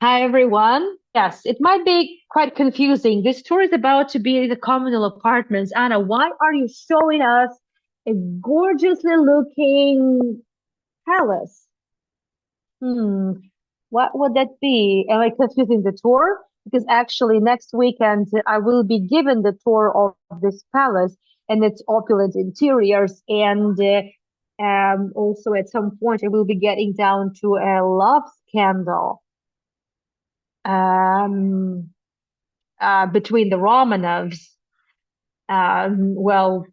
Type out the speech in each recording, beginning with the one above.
Hi, everyone. Yes, it might be quite confusing. This tour is about to be the communal apartments. Anna, why are you showing us a gorgeously looking palace? Hmm, what would that be? Am I confusing the tour? Because actually, next weekend I will be given the tour of this palace and its opulent interiors, and also at some point I will be getting down to a love scandal. Um, between the Romanovs. Well,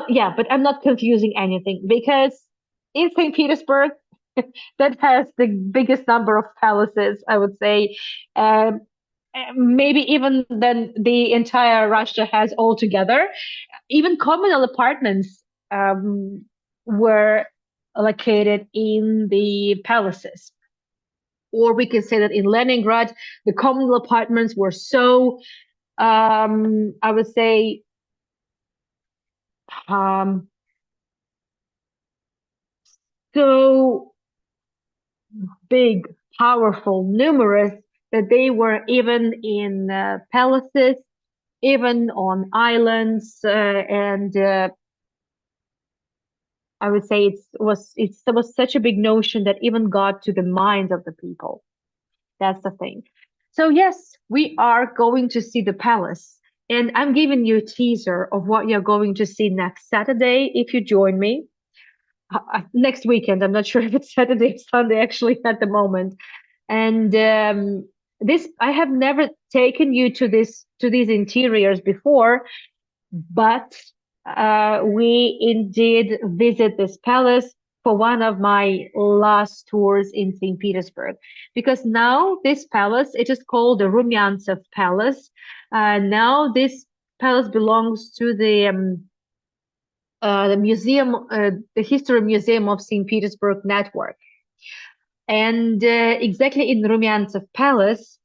yeah, but I'm not confusing anything because in St. Petersburg, that has the biggest number of palaces, I would say, um, maybe even than the entire Russia has altogether. Even communal apartments were located in the palaces. Or we can say that in Leningrad, the communal apartments were so I would say um, so big, powerful, numerous that they were even in palaces, even on islands, and I would say it was such a big notion that even got to the minds of the people. That's the thing. So yes, we are going to see the palace, and I'm giving you a teaser of what you're going to see next Saturday if you join me. Next weekend. I'm not sure if it's Saturday or Sunday actually at the moment. And this I have never taken you to this to these interiors before, but we indeed visit this palace for one of my last tours in St. Petersburg. Because now this palace, it is called the Rumyantsev Palace. Now this palace belongs to the museum, the History Museum of St. Petersburg network. And exactly in Rumyantsev Palace,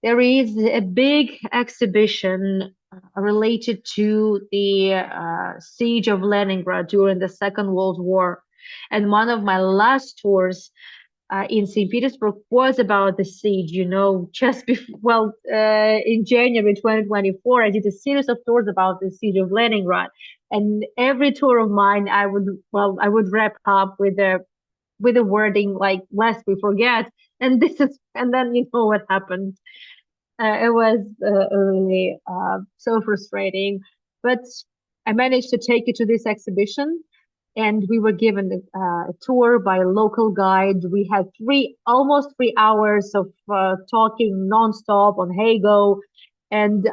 there is a big exhibition related to the siege of Leningrad during the Second World War. And one of my last tours in St. Petersburg was about the siege. Just before, well, in January 2024, I did a series of tours about the siege of Leningrad. And every tour of mine, I would wrap up with a wording like "lest we forget." And and then you know what happened. It was really so frustrating, but I managed to take you to this exhibition, and we were given a tour by a local guide. We had almost 3 hours of talking nonstop on Hago, and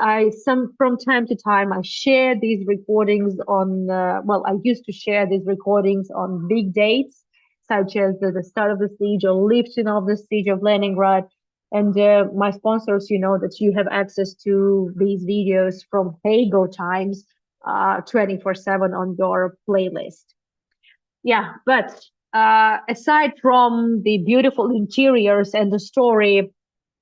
from time to time, I share these recordings on. I used to share these recordings on big dates, such as the start of the siege or lifting of the siege of Leningrad. And my sponsors, you know that you have access to these videos from Hago Times 24/7 on your playlist. Yeah, but aside from the beautiful interiors and the story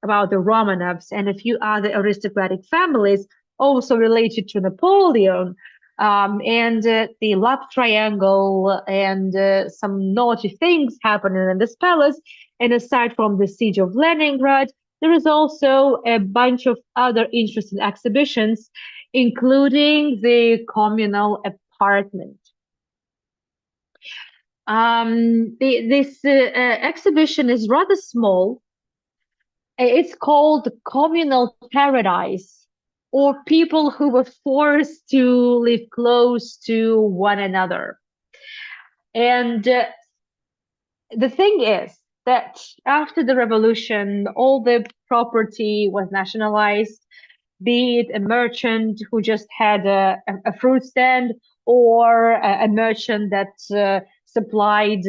about the Romanovs and a few other aristocratic families also related to Napoleon, and the love triangle and some naughty things happening in this palace. And aside from the siege of Leningrad, there is also a bunch of other interesting exhibitions, including the communal apartment. This exhibition is rather small. It's called Communal Paradise, or people who were forced to live close to one another. And the thing is that after the revolution, all the property was nationalized, be it a merchant who just had a fruit stand or a merchant that supplied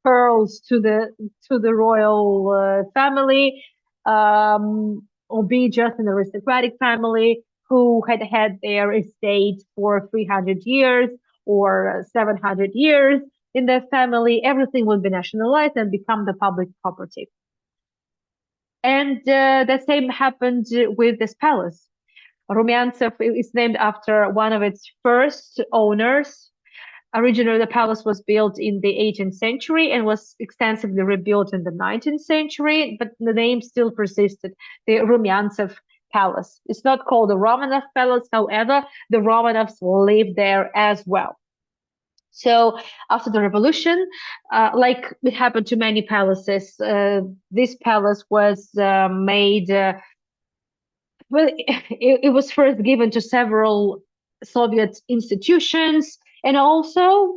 pearls to the royal family, or be just an aristocratic family who had had their estate for 300 years or 700 years in their family. Everything would be nationalized and become the public property. And the same happened with this palace. Rumyantsev is named after one of its first owners. Originally, the palace was built in the 18th century and was extensively rebuilt in the 19th century, but the name still persisted, the Rumyantsev Palace. It's not called the Romanov Palace, however, the Romanovs lived there as well. So after the revolution, like it happened to many palaces, this palace was made. Well, it was first given to several Soviet institutions, and also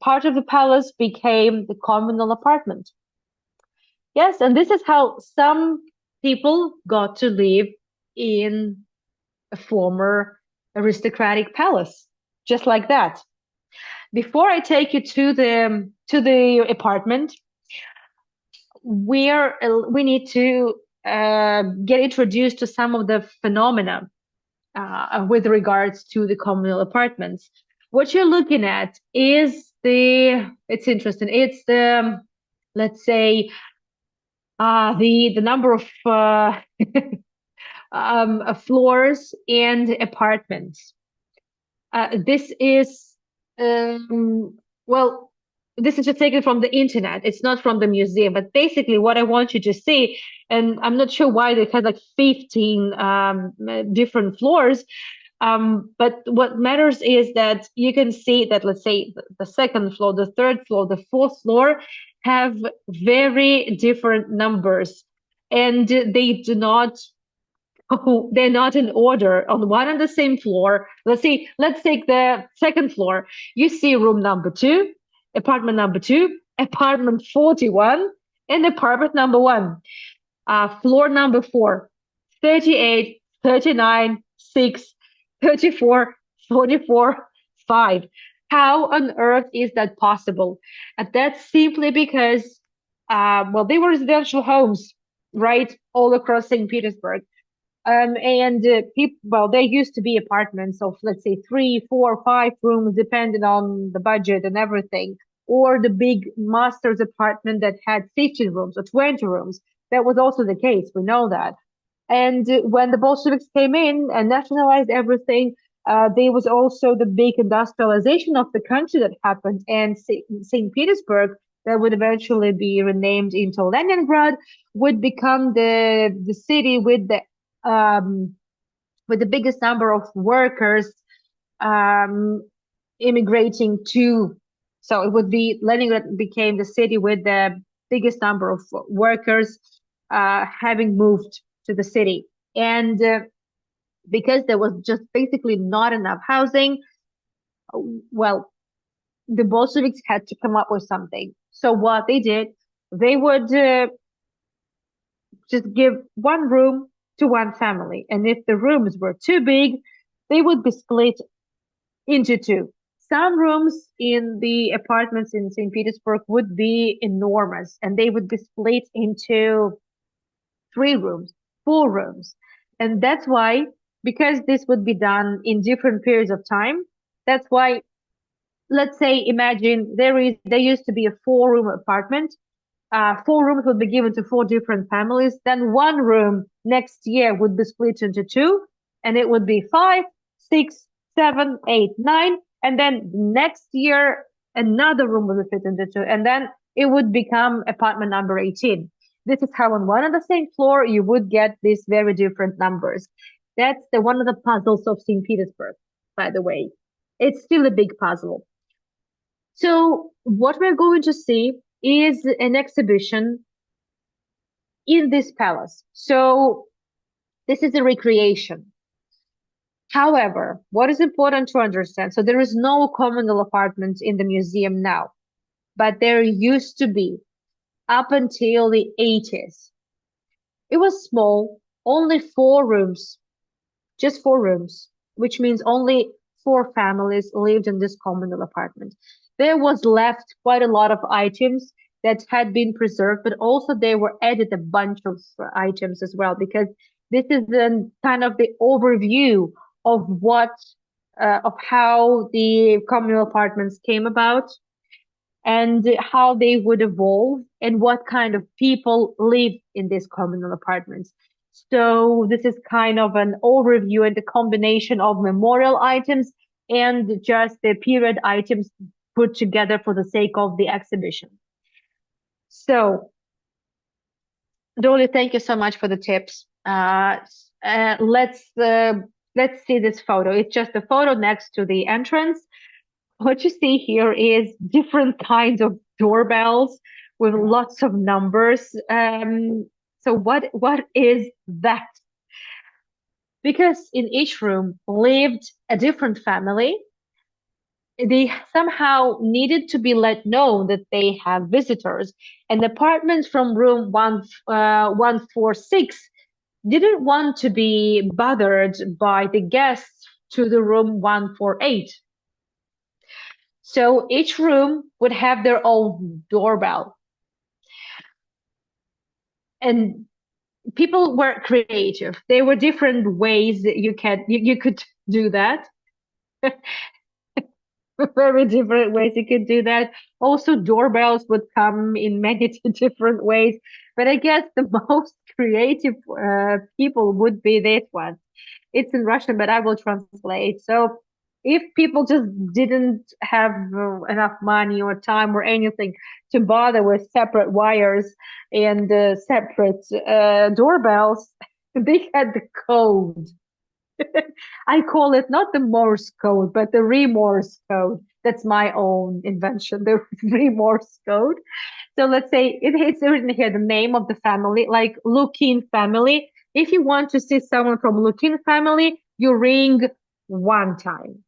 part of the palace became the communal apartment. Yes, and this is how some people got to live in a former aristocratic palace, just like that. Before I take you to the apartment, we need to get introduced to some of the phenomena with regards to the communal apartments. What you're looking at is it's interesting. It's the, let's say, the number of floors and apartments. This is, well, this is just taken from the internet. It's not from the museum. But basically, what I want you to see, and I'm not sure why they had like 15 different floors. But what matters is that you can see that, let's say, the second floor, the third floor, the fourth floor have very different numbers, and they do not. Oh, they're not in order on one and the same floor. Let's take the second floor. You see room number two, apartment number 2, apartment 41, and apartment number 1. Floor number 4, 38, 39, 6, 34, 44, 5. How on earth is that possible? And that's simply because, well, they were residential homes, right, all across St. Petersburg. And people, well, there used to be apartments of, let's say, 3, 4, 5 rooms, depending on the budget and everything, or the big master's apartment that had 15 rooms or 20 rooms. That was also the case. We know that. And when the Bolsheviks came in and nationalized everything, there was also the big industrialization of the country that happened. And St. Petersburg, that would eventually be renamed into Leningrad, would become the city um, with the biggest number of workers um, immigrating to. So it would be Leningrad became the city with the biggest number of workers having moved to the city. And because there was just basically not enough housing, well, the Bolsheviks had to come up with something. So what they did, they would just give one room to one family. And if the rooms were too big, they would be split into two. Some rooms in the apartments in St. Petersburg would be enormous and they would be split into 3 rooms, 4 rooms. And that's why, because this would be done in different periods of time, that's why, let's say, imagine there used to be a 4-room apartment. 4 rooms would be given to 4 different families. Then one room next year would be split into 2, and it would be 5, 6, 7, 8, 9. And then next year, another room would be split into 2, and then it would become apartment number 18. This is how on one and the same floor you would get these very different numbers. That's one of the puzzles of St. Petersburg, by the way. It's still a big puzzle. So what we're going to see is an exhibition in this palace. So this is a recreation. However, what is important to understand, so there is no communal apartments in the museum now, but there used to be up until the 80s. It was small, only 4 rooms, just 4 rooms, which means only 4 families lived in this communal apartment. There was left quite a lot of items that had been preserved, but also they were added a bunch of items as well, because this is then kind of the overview of of how the communal apartments came about and how they would evolve and what kind of people live in these communal apartments. So this is kind of an overview and a combination of memorial items, and just the period items put together for the sake of the exhibition. So, Dolly, thank you so much for the tips. Uh, let's uh, let's see this photo. It's just a photo next to the entrance. What you see here is different kinds of doorbells with lots of numbers. So what is that? Because in each room lived a different family, they somehow needed to be let know that they have visitors. And the apartments from room 146 didn't want to be bothered by the guests to the room 148. So each room would have their own doorbell. And people were creative. There were different ways that you could do that. Very different ways you could do that. Also, doorbells would come in many different ways. But I guess the most creative people would be this one. It's in Russian, but I will translate. So if people just didn't have enough money or time or anything to bother with separate wires and separate doorbells, they had the code. I call it not the Morse code, but the remorse code. That's my own invention, the remorse code. So let's say it's written here the name of the family, like Lukin family. If you want to see someone from Lukin family, you ring one time.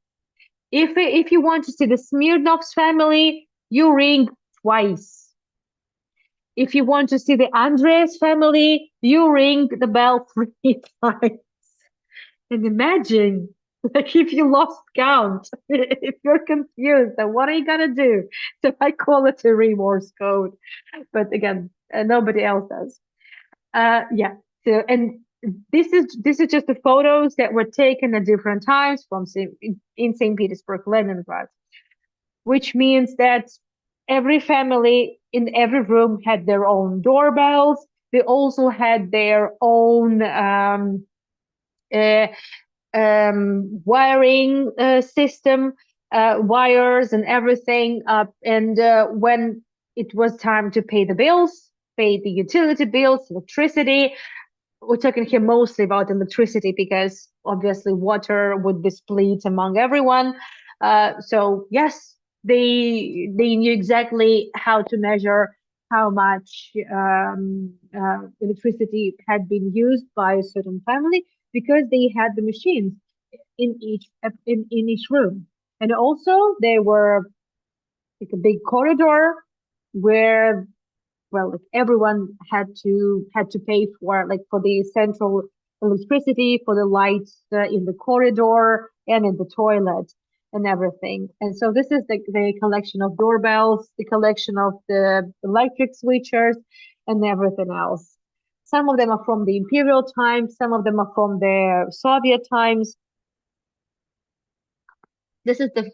If you want to see the Smirnovs family, you ring twice. If you want to see the Andres family, you ring the bell 3 times. And imagine, like, if you lost count, if you're confused, then what are you gonna do? So I call it a remorse code, but again, nobody else does. Yeah. So, and this is just the photos that were taken at different times from in St. Petersburg, Leningrad, which means that every family in every room had their own doorbells. They also had their own uh, wiring system, wires and everything. And when it was time to pay the bills, pay the utility bills, electricity, we're talking here mostly about electricity because obviously water would be split among everyone. So yes, they knew exactly how to measure how much electricity had been used by a certain family because they had the machines in each room, and also they were like a big corridor where like everyone had to pay for like for the central electricity, for the lights in the corridor and in the toilet and everything. And so this is the collection of doorbells, the collection of the electric switchers and everything else. Some of them are from the imperial times, some of them are from the Soviet times. This is the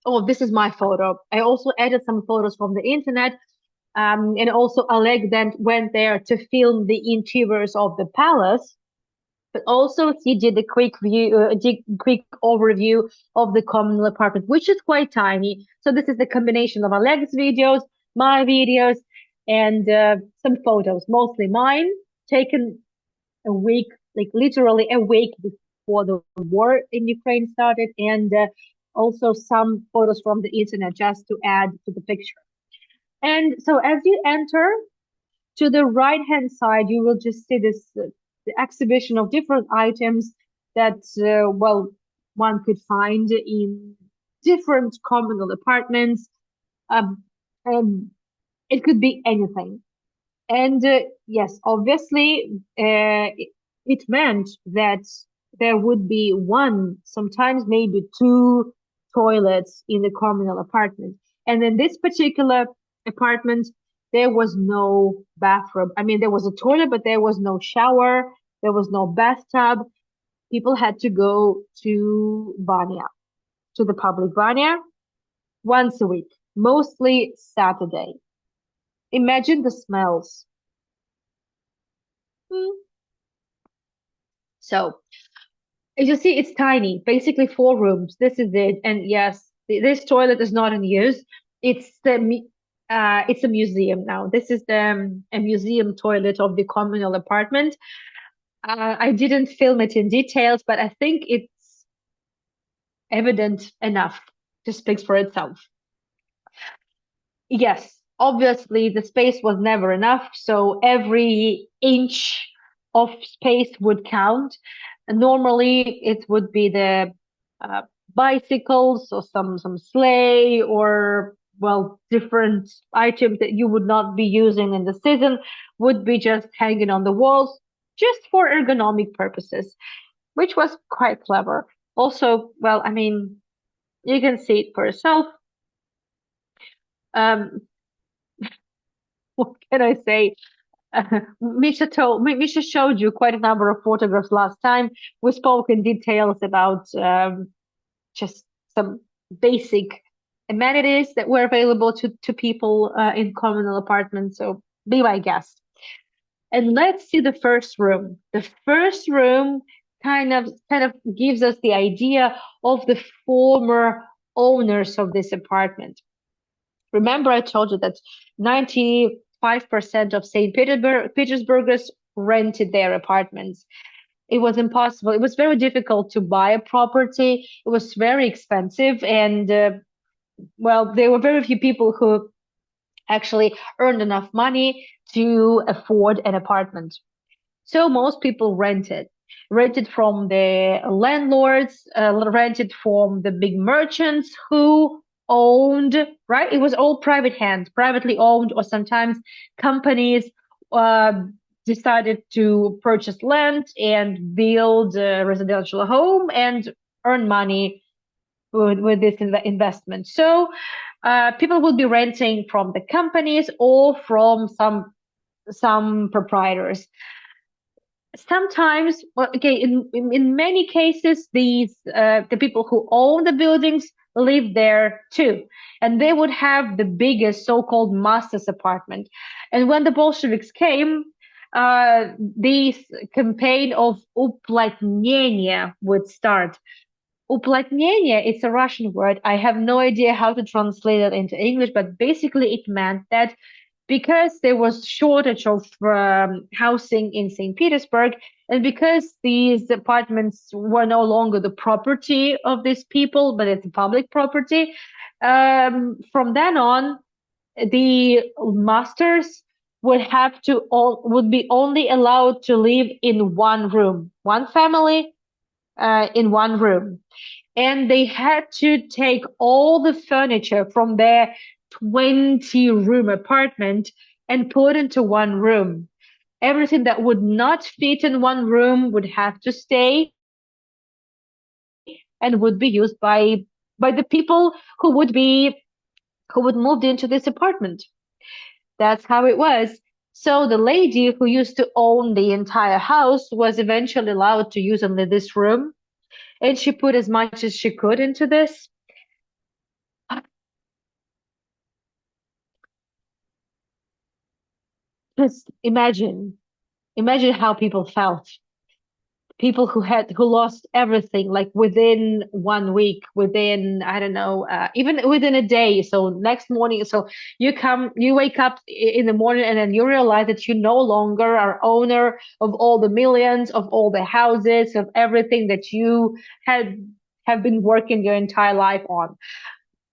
oh, this is my photo. I also added some photos from the internet. And also Oleg then went there to film the interiors of the palace, but also he did a quick overview of the communal apartment, which is quite tiny. So this is the combination of Oleg's videos, my videos, and some photos, mostly mine, taken a week, like literally a week before the war in Ukraine started, and also some photos from the internet just to add to the picture. And so as you enter to the right hand side, you will just see this the exhibition of different items that, well, one could find in different communal apartments. Um, um, it could be anything. And yes, obviously, it meant that there would be one, sometimes maybe two toilets in the communal apartment. And in this particular apartment, there was no bathroom. I mean, there was a toilet, but there was no shower, there was no bathtub. People had to go to Vanya, to the public Vanya, once a week, mostly Saturday. Imagine the smells. Hmm. So As you see, it's tiny, basically 4 rooms. This is it. And yes, this toilet is not in use. It's it's a museum now. This is a museum toilet of the communal apartment. I didn't film it in details, but I think it's evident enough to speak for itself. Yes, obviously the space was never enough, so every inch of space would count. And normally it would be the uh, bicycles or some sleigh or well different items that you would not be using in the season would be just hanging on the walls just for ergonomic purposes, which was quite clever. Also, well, I mean, you can see it for yourself. Um, what can I say? Misha showed you quite a number of photographs last time. We spoke in details about just some basic amenities that were available to people in communal apartments. So be my guest. And let's see the first room. The first room kind of gives us the idea of the former owners of this apartment. Remember, I told you that 95% of St. Petersburgers rented their apartments. It was impossible. It was very difficult to buy a property. It was very expensive. And, well, there were very few people who actually earned enough money to afford an apartment. So most people rented from the landlords, rented from the big merchants who owned, right? It was all private hands, privately owned, or sometimes companies uh, decided to purchase land and build a residential home and earn money with this investment. So people would be renting from the companies or from some proprietors. Sometimes, well, okay, in many cases, the people who own the buildings live there too, and they would have the biggest so-called master's apartment. And when the Bolsheviks came, this campaign of uplotnение would start. Uplotnение, it's a Russian word. I have no idea how to translate it into English, but basically it meant that because there was shortage of housing in St. Petersburg, and because these apartments were no longer the property of these people, but it's public property, from then on, the masters would be only allowed to live in one room, one family in one room, and they had to take all the furniture from their 20-room apartment and put into one room. Everything that would not fit in one room would have to stay and would be used by the people who would move into this apartment. That's how it was. So the lady who used to own the entire house was eventually allowed to use only this room, and she put as much as she could into this. Just imagine how people felt. People who lost everything like within 1 week, within I don't know, even within a day. So next morning, so you wake up in the morning and then you realize that you no longer are owner of all the millions, of all the houses, of everything that you had have been working your entire life on.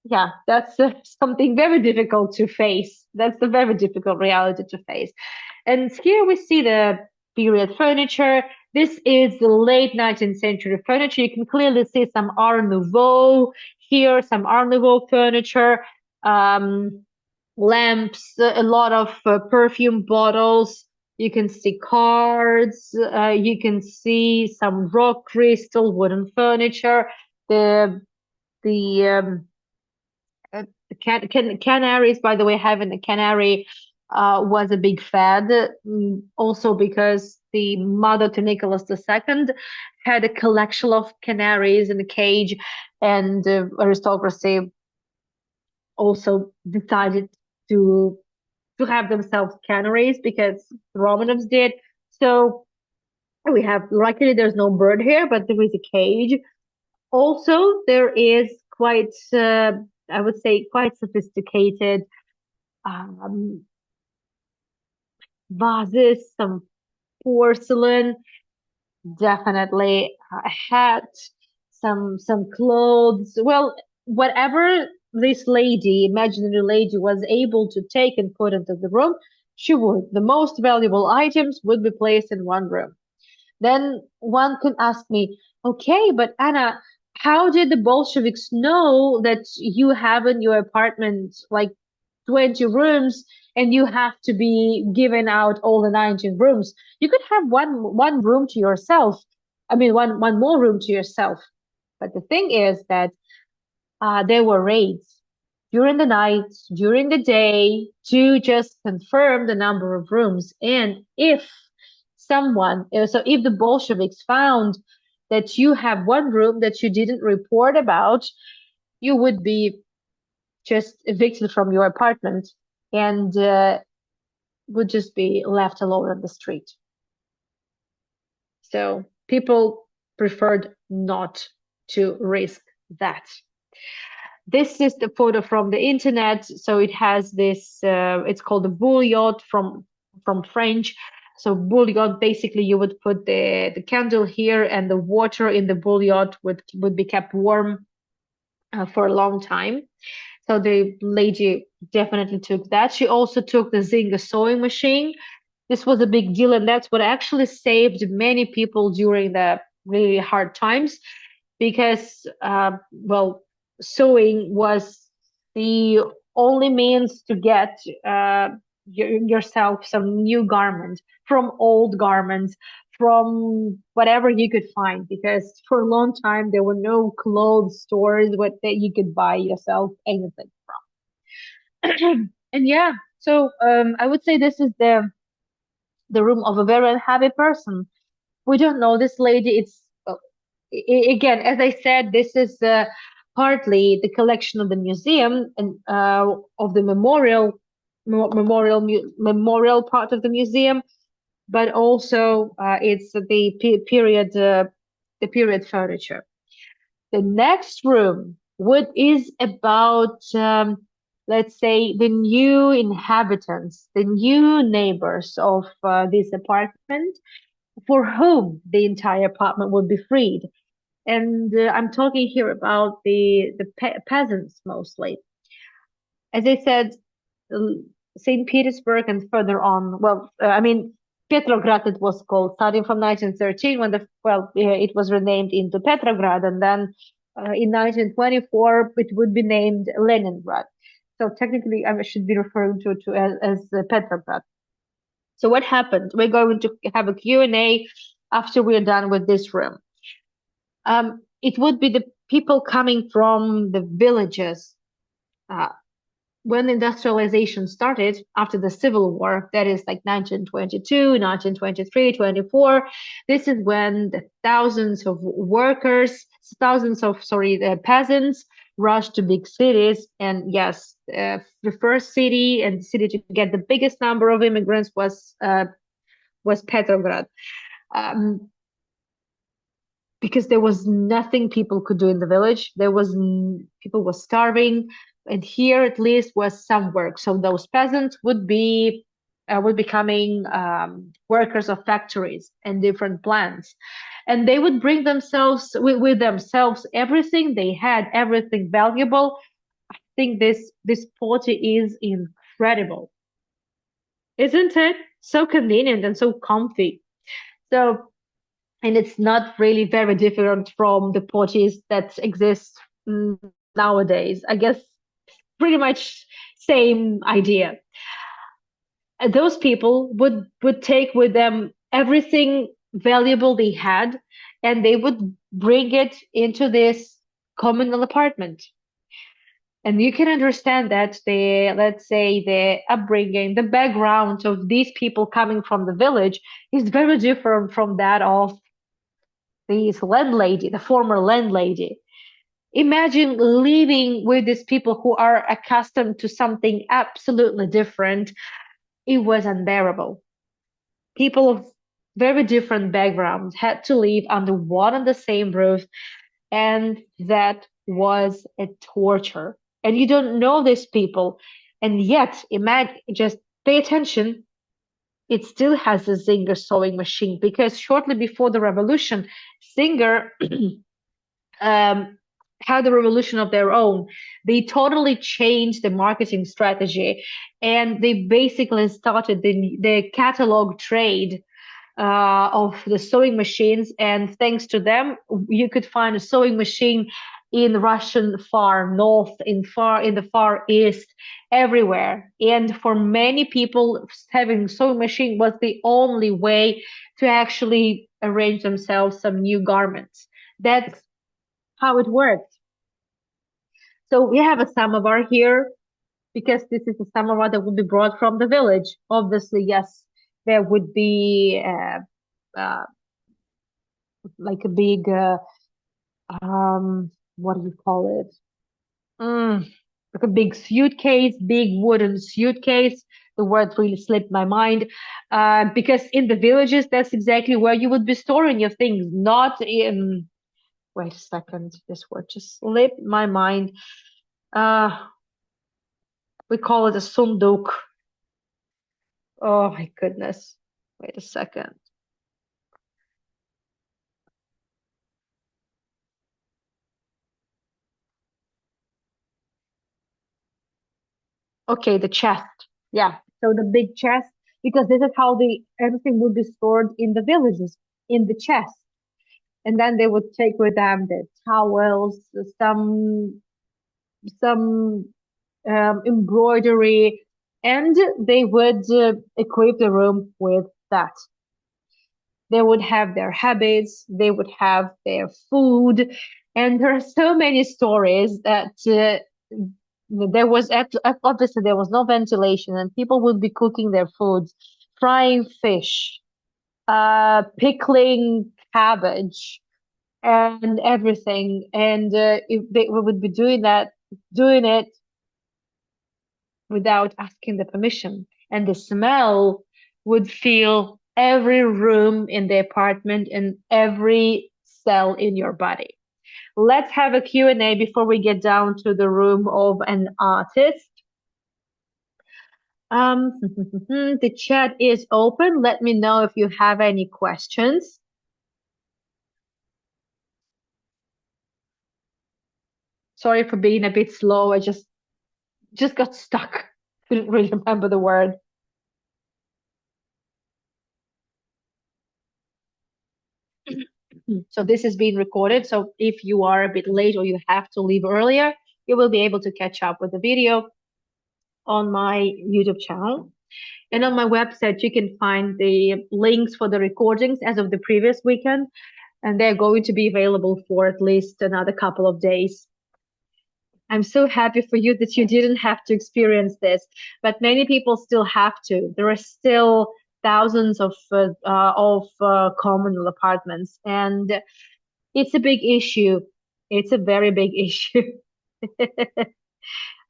Yeah, that's something very difficult to face. That's a very difficult reality to face. And here we see the period furniture. This is the late 19th century furniture. You can clearly see some Art Nouveau here, some Art Nouveau furniture, um, lamps, a lot of perfume bottles. You can see cards. You can see some rock crystal wooden furniture. The the canaries, by the way, having a canary was a big fad. Also because the mother to Nicholas II had a collection of canaries in a cage, and aristocracy also decided to to have themselves canaries because the Romanovs did. So We have, luckily, there's no bird here, but there is a cage. Also, there is quite, I would say, quite sophisticated um, vases, some porcelain, definitely a hat, some clothes. Well, whatever this lady, imaginary lady, was able to take and put into the room, she would. The most valuable items would be placed in one room. Then one could ask me, okay, but Anna, how did the Bolsheviks know that you have in your apartment like 20 rooms and you have to be given out all the 19 rooms? You could have one room to yourself. I mean, one more room to yourself. But the thing is that there were raids during the night, during the day, to just confirm the number of rooms. And if so if the Bolsheviks found that you have one room that you didn't report about, you would be just evicted from your apartment and would just be left alone on the street. So people preferred not to risk that. This is the photo from the internet. So it has this, it's called the bouillot from French. So bouillot, basically you would put the candle here and the water in the bouillot would be kept warm for a long time. So the lady definitely took that. She also took the Zinga sewing machine. This was a big deal, and that's what actually saved many people during the really hard times because, well, sewing was the only means to get yourself some new garment from old garments, from whatever you could find, because for a long time there were no clothes stores that you could buy yourself anything from. And yeah, so I would say this is the room of a very unhappy person. We don't know this lady. It's again, as I said, this is partly the collection of the museum and of the memorial part of the museum, but also it's the period furniture. The next room, what is about, let's say, the new inhabitants, the new neighbors of this apartment, for whom the entire apartment would be freed. And I'm talking here about the peasants mostly. As I said, St. Petersburg and further on, well, I mean, Petrograd it was called, starting from 1913 when it was renamed into Petrograd, and then in 1924 it would be named Leningrad. So technically, I should be referring to as Petrograd. So what happened? We're going to have a Q&A after we're done with this room. It would be the people coming from the villages. When industrialization started after the Civil War, that is like 1922, 1923, 24, this is when the thousands of the peasants rushed to big cities. And yes, the first city and the city to get the biggest number of immigrants was Petrograd. Because there was nothing people could do in the village. People were starving, and here at least was some work. So those peasants would be becoming workers of factories and different plants, and they would bring themselves with themselves everything they had, everything valuable. I think this party is incredible, isn't it? So convenient and so comfy. So and it's not really very different from the parties that exist nowadays. I guess pretty much same idea. Those people would take with them everything valuable they had, and they would bring it into this communal apartment. And you can understand that let's say, the upbringing, the background of these people coming from the village is very different from that of this landlady, the former landlady. Imagine living with these people who are accustomed to something absolutely different. It was unbearable. People very different backgrounds had to live under one and the same roof, and that was a torture. And you don't know these people, and yet imagine, just pay attention. It still has a Singer sewing machine because shortly before the revolution, Singer um, had a revolution of their own. They totally changed the marketing strategy, and they basically started the catalog trade of the sewing machines. And thanks to them, you could find a sewing machine in Russian far north, in the far east, everywhere. And for many people, having sewing machine was the only way to actually arrange themselves some new garments. That's how it worked. So we have a samovar here because this is a samovar that would be brought from the village. Obviously, yes, there would be uh, like a big what do you call it? Mm, like a big suitcase, big wooden suitcase. The word really slipped my mind. Because in the villages, that's exactly where you would be storing your things, not in. Wait a second, this word just slipped my mind. Uh, we call it a sunduk. Oh my goodness. Wait a second. Okay, the chest. Yeah. So the big chest, because this is how the everything would be stored in the villages, in the chest. And then they would take with them the towels, some embroidery, and they would equip the room with that. They would have their habits, they would have their food, and there are so many stories that there was obviously there was no ventilation, and people would be cooking their foods, frying fish, pickling cabbage, and everything. And if they would be doing it without asking the permission. And the smell would fill every room in the apartment and every cell in your body. Let's have a Q&A before we get down to the room of an artist. The chat is open. Let me know if you have any questions. Sorry for being a bit slow. I just got stuck. Couldn't really remember the word. So this is being recorded. So if you are a bit late or you have to leave earlier, you will be able to catch up with the video on my YouTube channel. And on my website, you can find the links for the recordings as of the previous weekend, and they're going to be available for at least another couple of days. I'm so happy for you that you didn't have to experience this, but many people still have to. There are still thousands of communal apartments, and it's a big issue. It's a very big issue.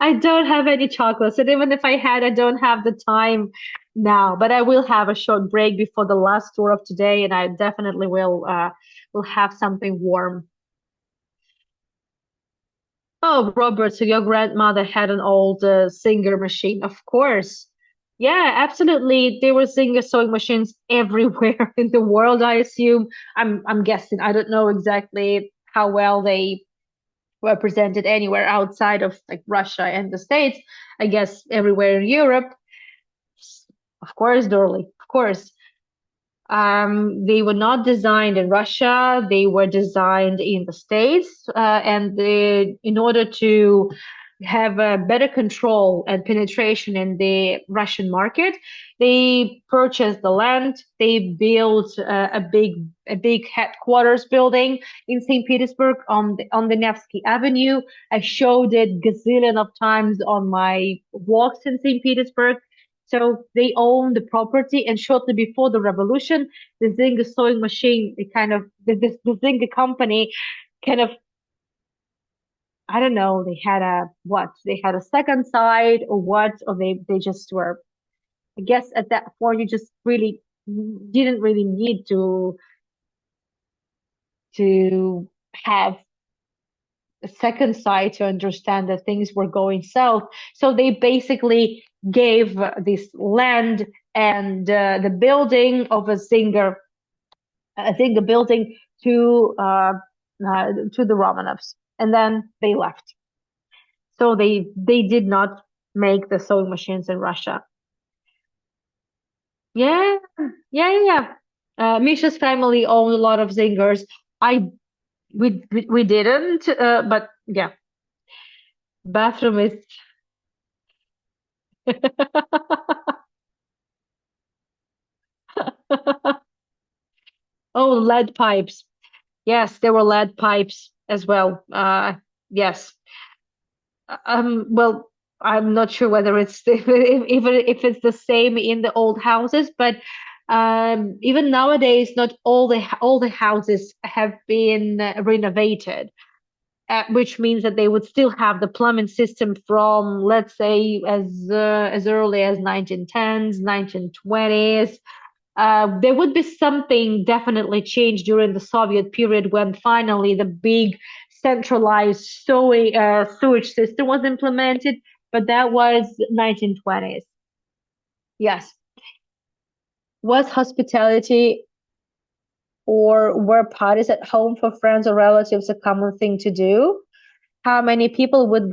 I don't have any chocolates, and even if I had, I don't have the time now. But I will have a short break before the last tour of today, and I definitely will have something warm. Oh, Robert, so your grandmother had an old Singer machine, of course. Yeah, absolutely. There were Singer sewing machines everywhere in the world, I assume. I'm guessing. I don't know exactly how well they were presented anywhere outside of like Russia and the States. I guess everywhere in Europe. Of course, Dorley, of course. They were not designed in Russia. They were designed in the States, in order to have a better control and penetration in the Russian market, they purchased the land. They built a big headquarters building in St. Petersburg on the Nevsky Avenue. I showed it gazillion of times on my walks in St. Petersburg. So they own the property, and shortly before the revolution, the Zinga sewing machine, it kind of the Zinga company, kind of, I don't know, they had a what? They had a second side or what? Or they just were. I guess at that point you just really didn't really need to have a second sight to understand that things were going south. So they basically gave this land and the building of a singer, I think the building to the Romanovs, and then they left. So they did not make the sewing machines in Russia. Yeah, yeah. Misha's family owned a lot of singers. I we didn't, but yeah, bathroom is. Oh, lead pipes. Yes, there were lead pipes as well. Yes. Well, I'm not sure whether it's even if it's the same in the old houses, but even nowadays, not all the houses have been renovated, which means that they would still have the plumbing system from, let's say, as early as 1910s, 1920s. There would be something definitely changed during the Soviet period when finally the big centralized sewage system was implemented, but that was 1920s. Yes. Was hospitality or were parties at home for friends or relatives a common thing to do? How many people would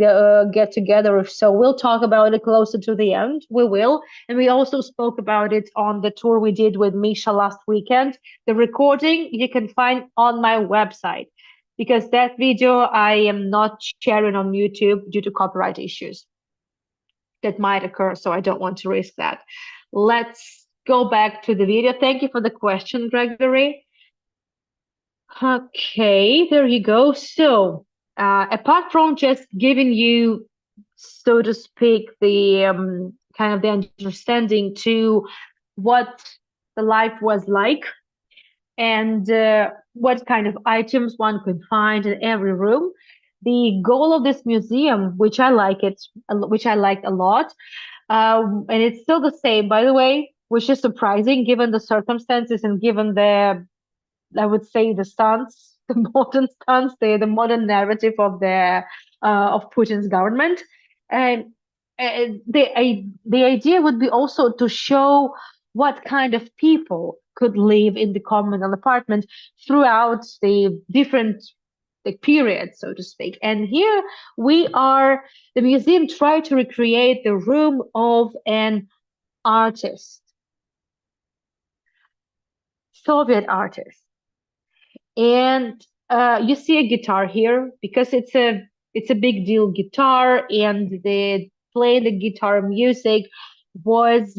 get together if so? We'll talk about it closer to the end. We will. And we also spoke about it on the tour we did with Misha last weekend. The recording you can find on my website because that video I am not sharing on YouTube due to copyright issues that might occur. So I don't want to risk that. Let's go back to the video. Thank you for the question, Gregory. Okay, there you go. So, apart from just giving you, so to speak, the kind of the understanding to what the life was like and what kind of items one could find in every room, the goal of this museum, which I liked a lot, and it's still the same, by the way, which is surprising given the circumstances and given the I would say the stance, the modern stance, the modern narrative of Putin's government, and the idea would be also to show what kind of people could live in the communal apartment throughout the different the periods, so to speak. And here we are. The museum tried to recreate the room of an artist, Soviet artist. And you see a guitar here because it's a big deal guitar, and the playing the guitar music was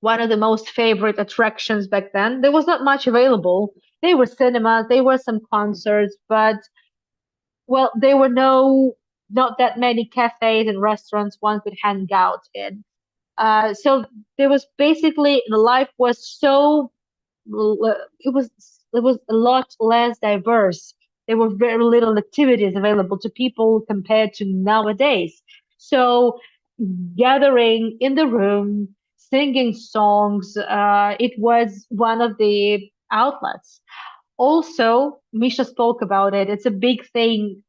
one of the most favorite attractions back then. There was not much available. There were cinemas, there were some concerts, but well, there were not that many cafes and restaurants one could hang out in. So there was basically the life was so it was a lot less diverse. There were very little activities available to people compared to nowadays. So gathering in the room, singing songs, it was one of the outlets. Also, Misha spoke about it. It's a big thing,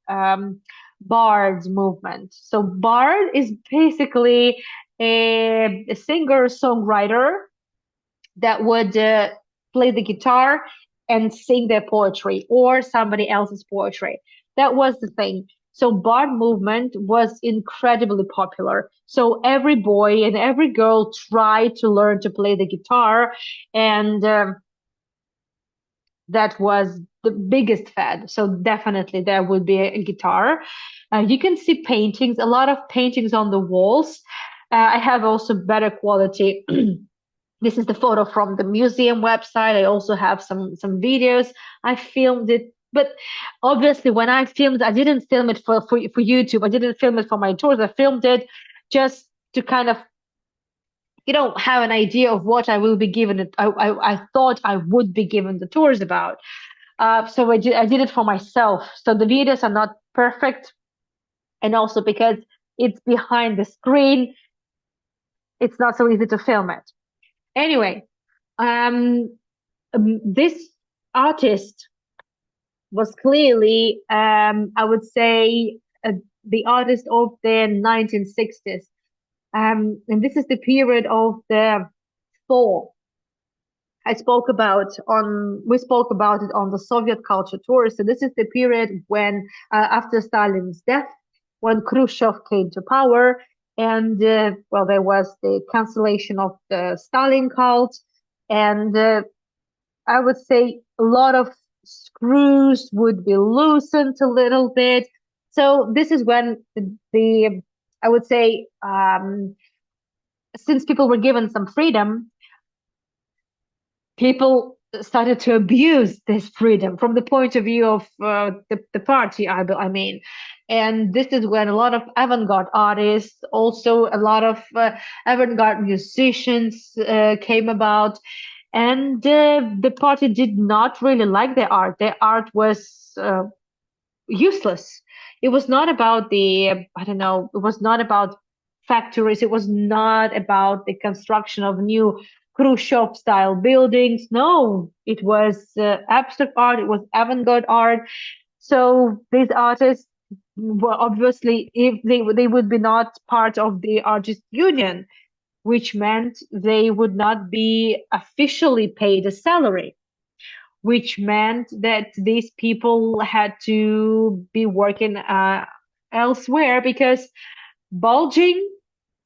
Bard's movement. So Bard is basically a singer-songwriter that would play the guitar and sing their poetry or somebody else's poetry. That was the thing. So Bard movement was incredibly popular. So every boy and every girl tried to learn to play the guitar, and that was the biggest fad. So definitely there would be a guitar. You can see paintings, a lot of paintings on the walls. I have also better quality this is the photo from the museum website. I also have some videos. I filmed it, but obviously when I filmed, I didn't film it for YouTube. I didn't film it for my tours. I filmed it just to kind of have an idea of what I will be given. I thought I would be given the tours about. So I did it for myself. So the videos are not perfect, and also because it's behind the screen, it's not so easy to film it. Anyway, Um, this artist was clearly, I would say, the artist of the 1960s. And this is the period of the thaw. We spoke about it on the Soviet culture tour. So this is the period when, after Stalin's death, when Khrushchev came to power, and well, there was the cancellation of the Stalin cult, and I would say a lot of screws would be loosened a little bit. So this is when the I would say, since people were given some freedom, people started to abuse this freedom from the point of view of the party, I mean. And this is when a lot of avant-garde artists, also a lot of avant-garde musicians came about. And the party did not really like their art. Their art was useless. It was not about I don't know, it was not about factories. It was not about the construction of new Khrushchev style buildings. No, it was abstract art. It was avant-garde art. So these artists were obviously, if they would be not part of the artist union, which meant they would not be officially paid a salary, which meant that these people had to be working elsewhere because bulging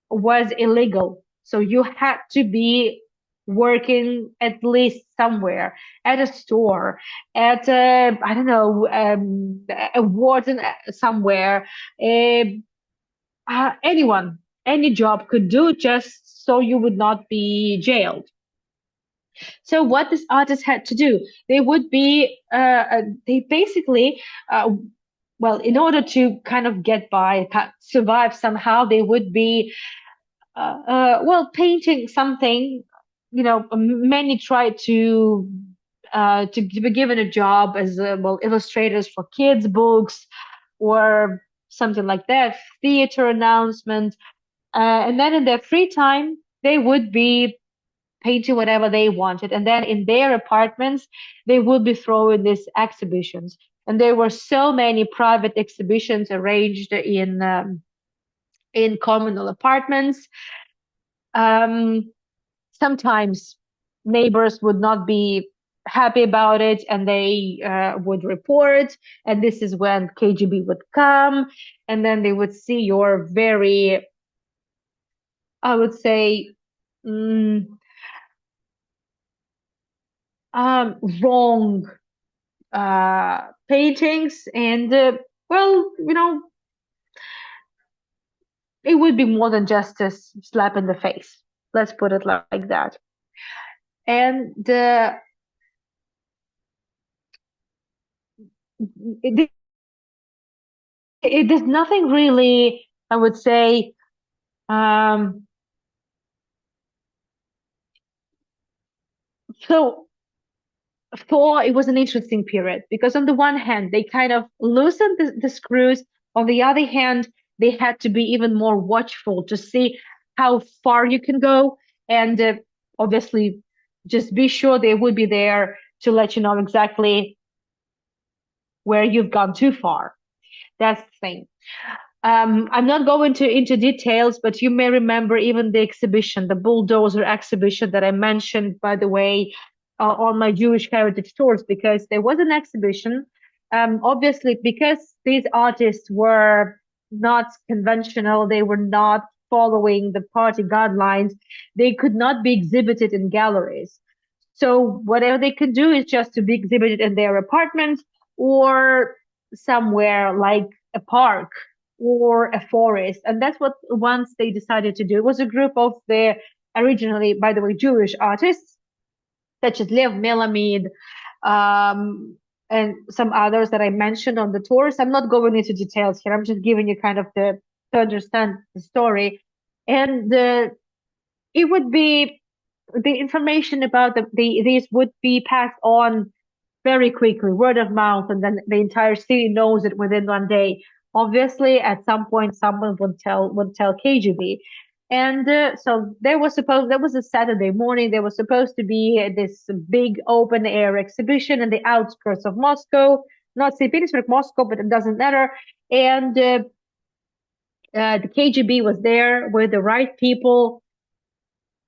was illegal. So you had to be working at least somewhere, at a store, at I don't know, a warden somewhere. Uh, any job could do, just so you would not be jailed. So what this artist had to do, they basically, uh, well, in order to kind of get by, survive somehow, they would be, well, painting something. You know, many tried to be given a job as well, illustrators for kids' books or something like that, theater announcement, and then in their free time, they would be painting whatever they wanted. And then in their apartments, they would be throwing these exhibitions. And there were so many private exhibitions arranged in communal apartments. Um, Sometimes neighbors would not be happy about it, and they would report. And this is when KGB would come, and then they would see your very, I would say, mm, wrong paintings, and well, you know, it would be more than just a slap in the face. Let's put it like that. And it, there's nothing really, I would say. Um, so for it was an interesting period because on the one hand they kind of loosened the screws, on the other hand they had to be even more watchful to see how far you can go, and obviously just be sure they would be there to let you know exactly where you've gone too far. That's the thing. I'm not going into details, but you may remember even the exhibition, the bulldozer exhibition that I mentioned, by the way, on my Jewish heritage tours, because there was an exhibition. Obviously, because these artists were not conventional, they were not following the party guidelines, they could not be exhibited in galleries. So whatever they could do is just to be exhibited in their apartments or somewhere like a park or a forest. And that's what once they decided to do. It was a group of the originally, by the way, Jewish artists, such as Lev Melamed, um, and some others that I mentioned on the tours. I'm not going into details here. I'm just giving you kind of to understand the story. And it would be the information about these would be passed on very quickly, word of mouth, and then the entire city knows it within one day. Obviously, at some point, someone would tell KGB. And so there was a Saturday morning. There was supposed to be this big open air exhibition in the outskirts of Moscow, not St. Petersburg, Moscow, but it doesn't matter. And the KGB was there with the right people,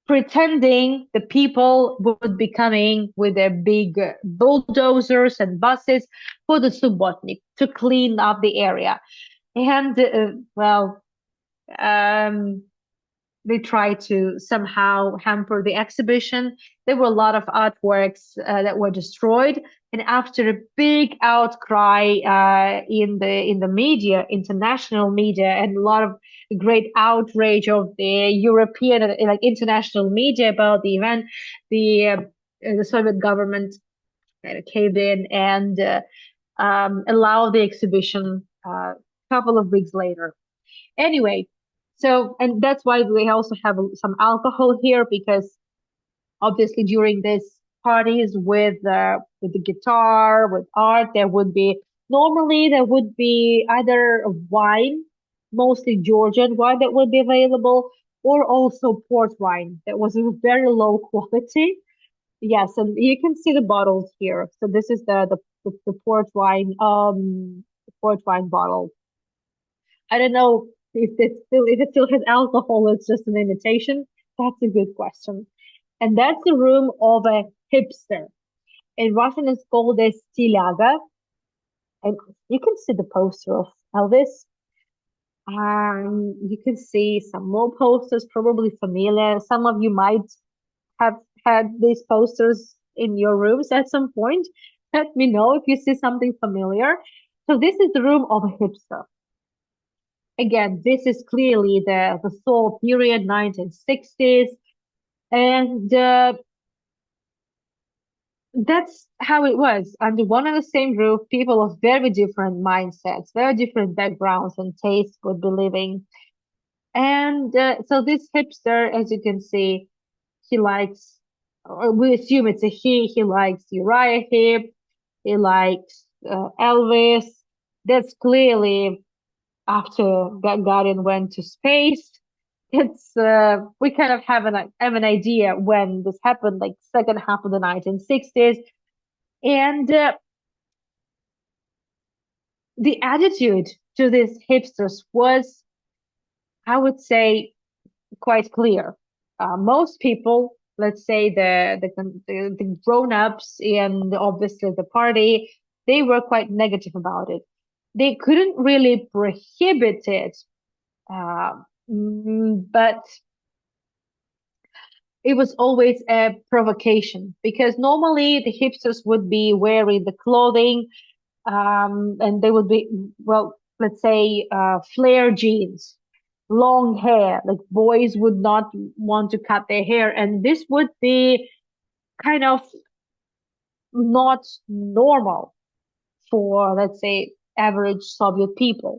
pretending the people would be coming with their big bulldozers and buses for the Subotnik to clean up the area. And um, they tried to somehow hamper the exhibition. There were a lot of artworks that were destroyed, and after a big outcry in the media, international media, and a lot of great outrage of the European like international media about the event, the Soviet government kind of caved in and allowed the exhibition a couple of weeks later. Anyway, so, and that's why we also have some alcohol here, because obviously during these parties with the guitar, with art, there would be either wine, mostly Georgian wine that would be available, or also port wine that was of very low quality. Yes, and you can see the bottles here. So this is the port wine bottle. I don't know if it still has alcohol, it's just an imitation. That's a good question. And that's the room of a hipster. In Russian, it's called a stilaga. And you can see the poster of Elvis. You can see some more posters, probably familiar. Some of you might have had these posters in your rooms at some point. Let me know if you see something familiar. So this is the room of a hipster. Again, this is clearly the Seoul period, 1960s, and that's how it was. Under one and the same roof, people of very different mindsets, very different backgrounds and tastes would be living. And so this hipster, as you can see, he likes, or we assume it's a he likes Uriah Heep, he likes Elvis. That's clearly after Gagarin went to space. It's we kind of have an idea when this happened, like second half of the 1960s, and the attitude to these hipsters was, I would say, quite clear. Most people, let's say the grown-ups and obviously the party, they were quite negative about it. They couldn't really prohibit it, uh, but it was always a provocation, because normally the hipsters would be wearing the clothing, and they would be, well, let's say, flare jeans, long hair. Like boys would not want to cut their hair, and this would be kind of not normal for, let's say, average Soviet people.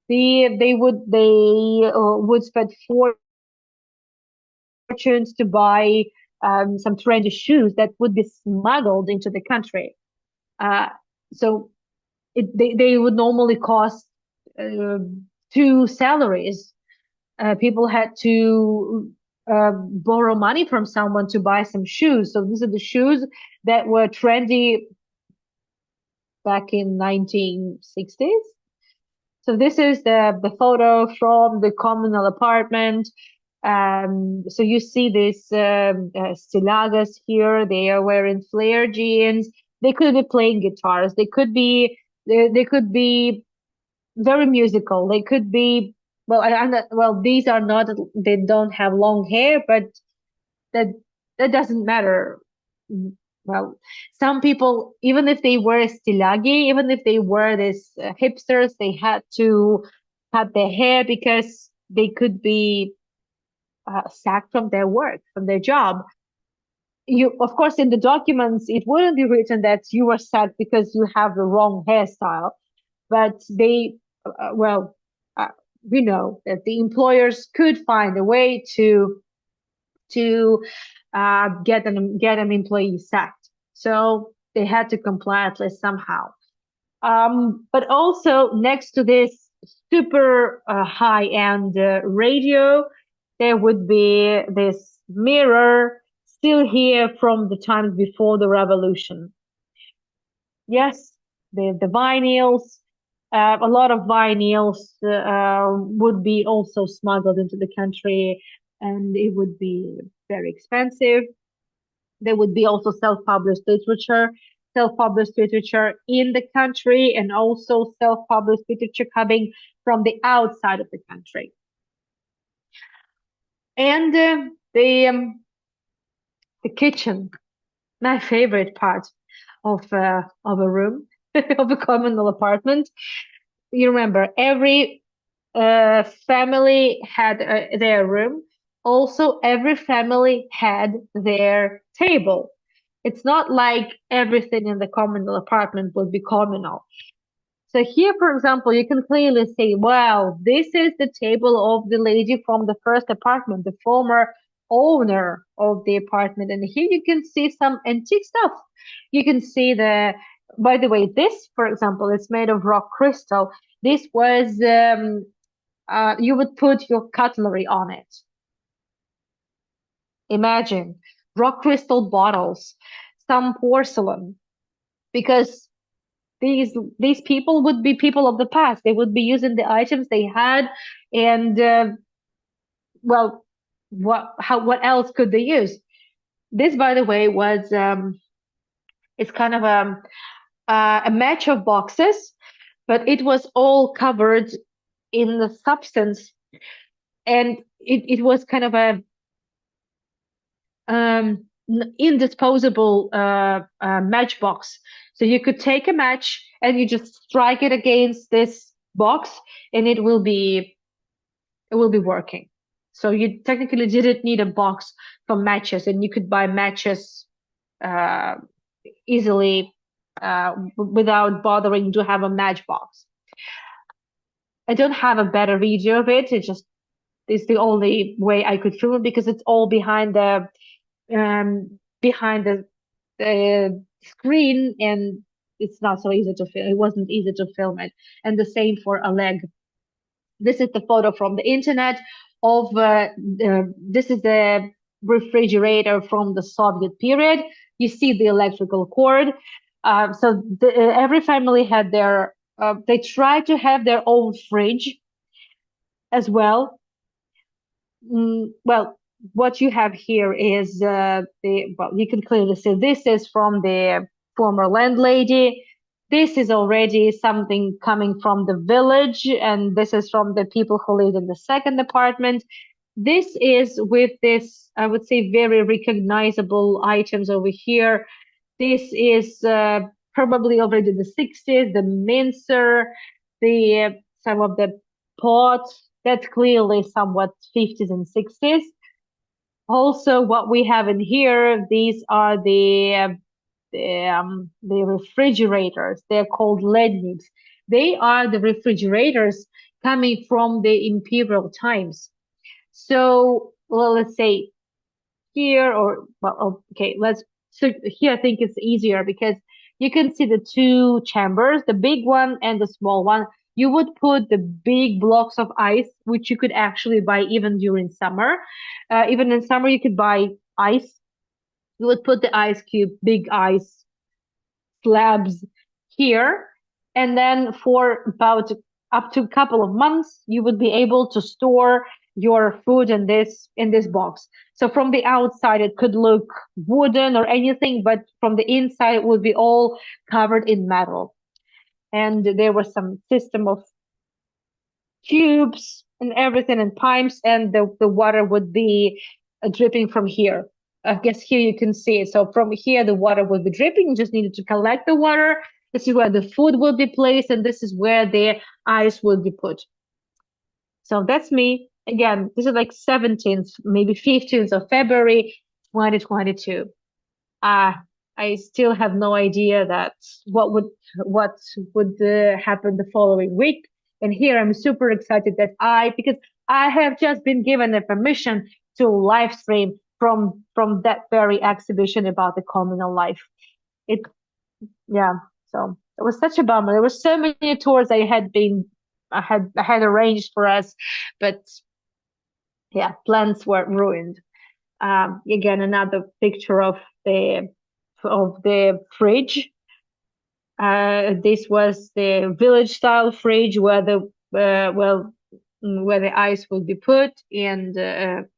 They would spend fortunes to buy some trendy shoes that would be smuggled into the country. Uh, so they would normally cost uh, two salaries. People had to borrow money from someone to buy some shoes. So these are the shoes that were trendy back in 1960s. So this is the photo from the communal apartment. So you see these stilagas here. They are wearing flare jeans. They could be playing guitars. They could be very musical. They could be, well, well, these are not. They don't have long hair, but that that doesn't matter. Well, some people, even if they were stilagi, even if they were these hipsters, they had to cut their hair because they could be sacked from their work, from their job. You, of course, in the documents, it wouldn't be written that you were sacked because you have the wrong hairstyle, but well, uh, we know that the employers could find a way to get an employee sacked. So they had to comply at least somehow. But also next to this super high-end radio, there would be this mirror still here from the times before the revolution. Yes, the vinyls, a lot of vinyls would be also smuggled into the country, and it would be very expensive. There would be also self-published literature in the country, and also self-published literature coming from the outside of the country. And the kitchen, my favorite part of a room of a communal apartment. You remember, every family had their room. Also, every family had their table. It's not like everything in the communal apartment would be communal. So here, for example, you can clearly see, wow, this is the table of the lady from the first apartment, the former owner of the apartment. And here you can see some antique stuff. You can see by the way, this, for example, is made of rock crystal. This was, you would put your cutlery on it. Imagine rock crystal bottles, some porcelain, because these people would be people of the past. They would be using the items they had, and well, what else could they use? This, by the way, was it's kind of a match of boxes, but it was all covered in the substance, and it was kind of a indisposable matchbox. So you could take a match and you just strike it against this box, and it will be working. So you technically didn't need a box for matches, and you could buy matches uh, easily without bothering to have a matchbox. I don't have a better video of it. It just is the only way I could film it, because it's all behind the screen, and it's not so easy to film. It wasn't easy to film it. And the same for a leg. This is the photo from the internet of this is the refrigerator from the Soviet period. You see the electrical cord. Every family had they tried to have their own fridge as well. Well, what you have here is you can clearly see this is from the former landlady. This is already something coming from the village, and this is from the people who live in the second apartment. This is with this, I would say, very recognizable items over here. This is probably already the 60s, the mincer, the some of the pots. That's clearly somewhat 50s and 60s. Also, what we have in here, these are the refrigerators. They're called ledniks. They are the refrigerators coming from the imperial times. So, well, let's say here, or well, okay, so here I think it's easier because you can see the two chambers, the big one and the small one. You would put the big blocks of ice, which you could actually buy even during summer. Even in summer, you could buy ice. You would put the ice cube, big ice slabs here, and then for about up to a couple of months, you would be able to store your food in this box. So from the outside, it could look wooden or anything, but from the inside, it would be all covered in metal. And there was some system of tubes and everything and pipes, and the water would be dripping from here. I guess here you can see it. So from here, the water would be dripping. You just needed to collect the water. This is where the food will be placed, and this is where the ice will be put. So that's me. Again, this is like 17th, maybe 15th of February, 2022. I still have no idea that what would happen the following week. And here I'm super excited that because I have just been given a permission to live stream from that very exhibition about the communal life. It Yeah, so it was such a bummer. There were so many tours I had arranged for us, but Yeah, plants were ruined. Again, another picture of the fridge. This was the village style fridge where the well where the ice would be put, and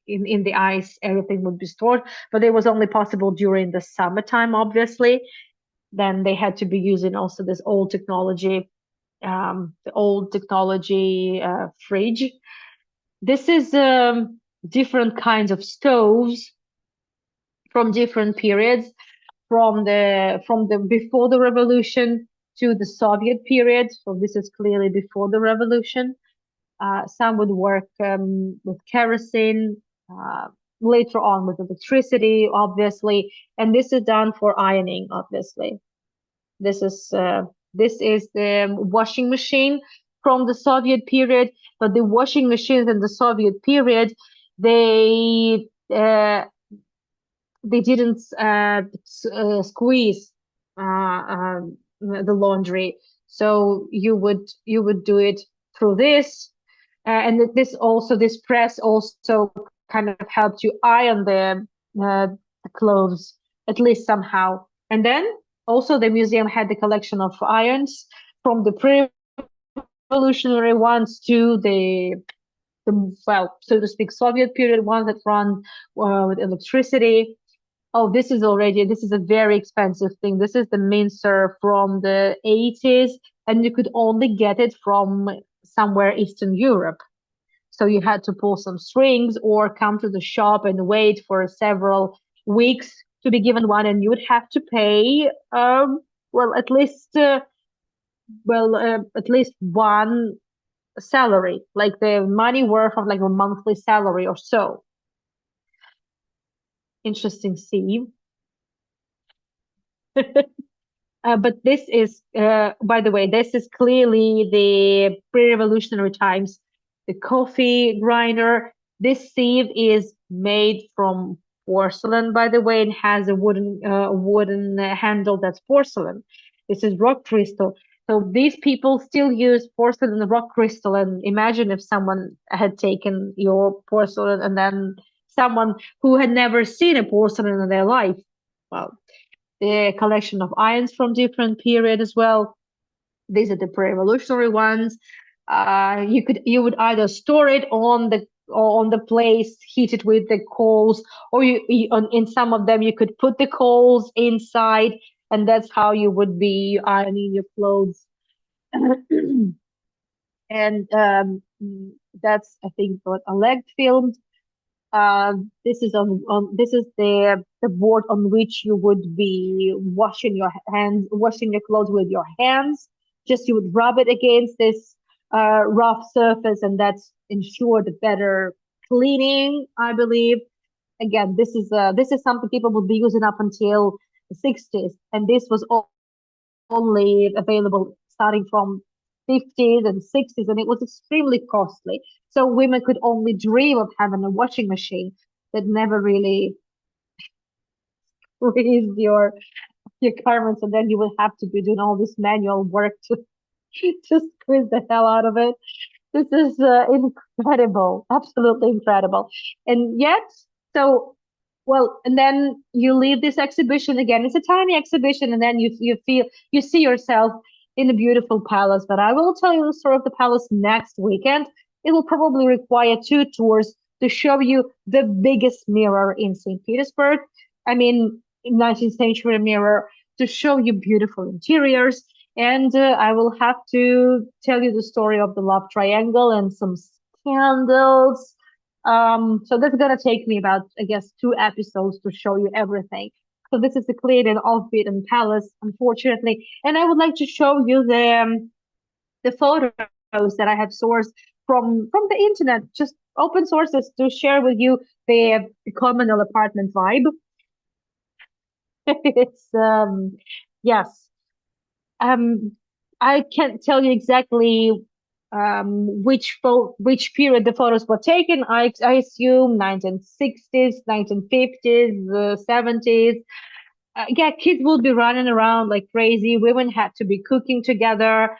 in the ice everything would be stored. But it was only possible during the summertime, obviously. Then they had to be using also this old technology, the old technology fridge. This is different kinds of stoves from different periods, from the before the revolution to the Soviet period. So this is clearly before the revolution. Some would work with kerosene, uh, later on with electricity, obviously, and this is done for ironing, obviously. This is the washing machine from the Soviet period, but the washing machines in the Soviet period, they they didn't squeeze the laundry, so you would do it through this, and this press also kind of helped you iron the clothes at least somehow. And then also the museum had the collection of irons from the pre-revolutionary ones to the well, so to speak, Soviet period ones that run with electricity. Oh, this is a very expensive thing. This is the mincer from the 80s, and you could only get it from somewhere Eastern Europe. So you had to pull some strings or come to the shop and wait for several weeks to be given one, and you would have to pay, well, at least one salary, like the money worth of like a monthly salary or so. Interesting, see. But this is, by the way, this is clearly the pre-revolutionary times. The coffee grinder. This sieve is made from porcelain, by the way, and has a wooden handle that's porcelain. This is rock crystal. So these people still use porcelain and rock crystal. And imagine if someone had taken your porcelain and then someone who had never seen a porcelain in their life. Well, the collection of irons from different period as well. These are the pre-revolutionary ones. You would either store it on the place, heat it with the coals, or in some of them you could put the coals inside, and that's how you would be ironing your clothes. And that's, I think, what Oleg filmed. This is the board on which you would be washing your clothes with your hands. Just you would rub it against this rough surface, and that's ensured better cleaning, I believe. Again, this is something people would be using up until the 60s, and this was only available starting from 50s and 60s, and it was extremely costly. So women could only dream of having a washing machine that never really squeezed your garments, and then you would have to be doing all this manual work to to squeeze the hell out of it. This is incredible, absolutely incredible. And yet, so, well, and then you leave this exhibition again. It's a tiny exhibition, and then you see yourself in a beautiful palace. But I will tell you the story of the palace next weekend. It will probably require two tours to show you the biggest mirror in St. Petersburg. I mean, 19th century mirror to show you beautiful interiors, and I will have to tell you the story of the love triangle and some scandals. So that's gonna take me about, I guess, 2 episodes to show you everything. So this is a clean and off-beaten palace, unfortunately. And I would like to show you the photos that I have sourced from the internet, just open sources, to share with you the communal apartment vibe. It's yes. Um, I can't tell you exactly which period the photos were taken. I assume 1960s, 1950s, 70s. Yeah, kids would be running around like crazy. Women had to be cooking together.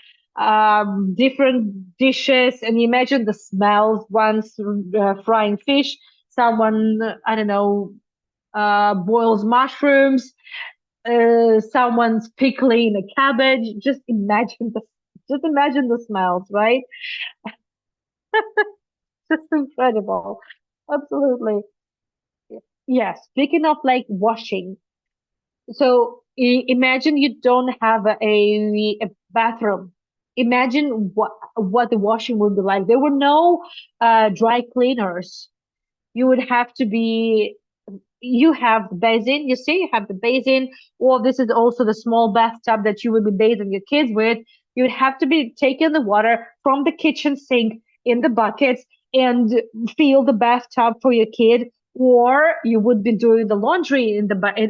different dishes, and imagine the smells. Once frying fish, someone, I don't know, boils mushrooms, someone's pickling a cabbage. Just imagine the smells, right? Just incredible. Absolutely. Yes. Speaking of like washing, so imagine you don't have a bathroom. Imagine what the washing would be like. There were no dry cleaners. You would have to be you have the basin, you see, you have the basin, or this is also the small bathtub that you would be bathing your kids with. You would have to be taking the water from the kitchen sink in the buckets and fill the bathtub for your kid, or you would be doing the laundry in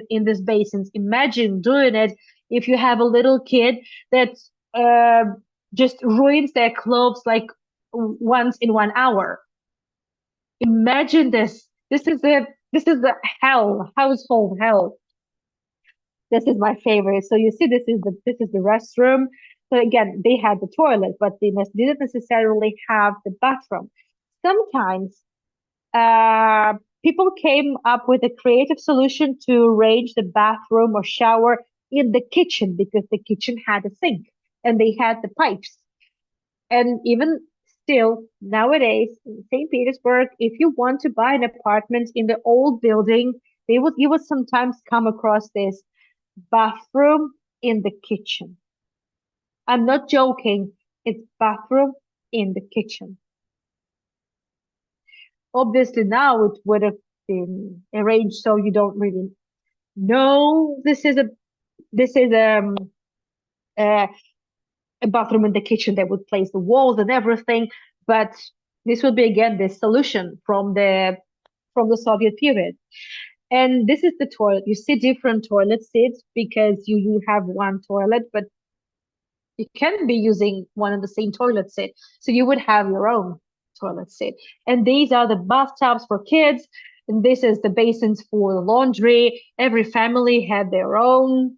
in this basins. Imagine doing it if you have a little kid that uh, just ruins their clothes like once in 1 hour. Imagine this. This is the hell, household hell. This is my favorite. So you see, this is the restroom. So again, they had the toilet, but they didn't necessarily have the bathroom. Sometimes uh, people came up with a creative solution to arrange the bathroom or shower in the kitchen because the kitchen had a sink and they had the pipes. And even still, nowadays in St. Petersburg, if you want to buy an apartment in the old building, you would sometimes come across this bathroom in the kitchen. I'm not joking. It's bathroom in the kitchen. Obviously now it would have been arranged so you don't really know this is uh, a bathroom in the kitchen that would place the walls and everything. But this would be again the solution from the Soviet period. And this is the toilet. You see different toilet seats because you have one toilet, but you can be using one and the same toilet seat. So you would have your own toilet seat. And these are the bathtubs for kids. And this is the basins for the laundry. Every family had their own.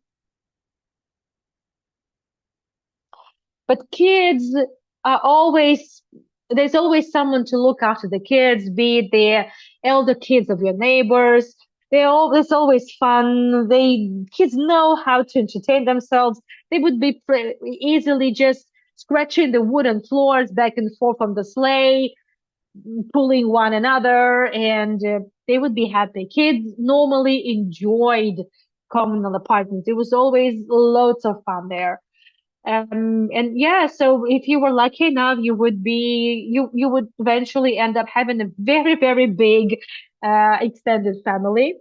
But kids are always, there's always someone to look after the kids, be it the elder kids of your neighbors. There's always fun. Kids know how to entertain themselves. They would be easily just scratching the wooden floors back and forth on the sleigh, pulling one another, and they would be happy. Kids normally enjoyed communal apartments. It was always loads of fun there. And yeah, so if you were lucky enough, you would eventually end up having a very, very big extended family.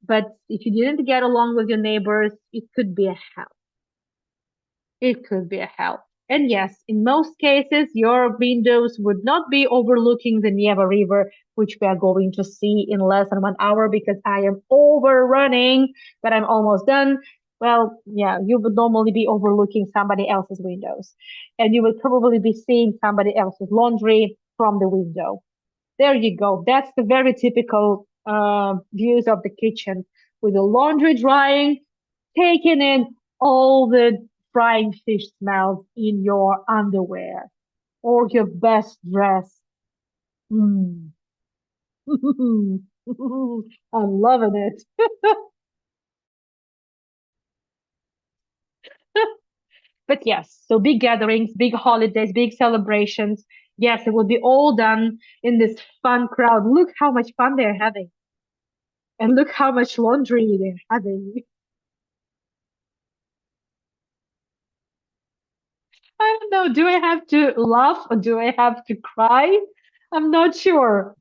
But if you didn't get along with your neighbors, it could be a hell. It could be a hell. And yes, in most cases, your windows would not be overlooking the Neva River, which we are going to see in less than 1 hour because I am overrunning, but I'm almost done. Well, yeah, you would normally be overlooking somebody else's windows, and you would probably be seeing somebody else's laundry from the window. There you go. That's the very typical views of the kitchen with the laundry drying, taking in all the frying fish smells in your underwear or your best dress. Mm. I'm loving it. But yes, so big gatherings, big holidays, big celebrations. Yes, it will be all done in this fun crowd. Look how much fun they're having. And look how much laundry they're having. I don't know. Do I have to laugh or do I have to cry? I'm not sure.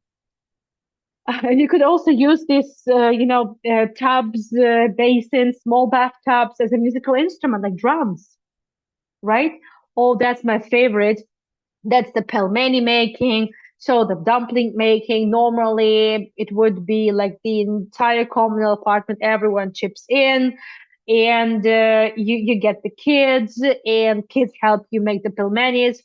You could also use this, tubs, basins, small bathtubs as a musical instrument, like drums, right? Oh, that's my favorite. That's the pelmeni making. So the dumpling making, normally it would be like the entire communal apartment, everyone chips in, and you get the kids, and kids help you make the pelmenis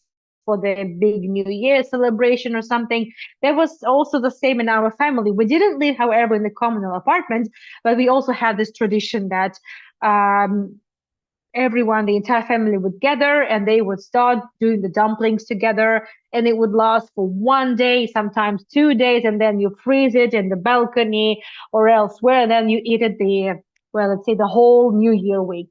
for the big New Year celebration or something. That was also the same in our family. We didn't live, however, in the communal apartment, but we also had this tradition that um, everyone, the entire family would gather and they would start doing the dumplings together. And it would last for 1 day, sometimes 2 days, and then you freeze it in the balcony or elsewhere. And then you eat it well, let's say the whole New Year week.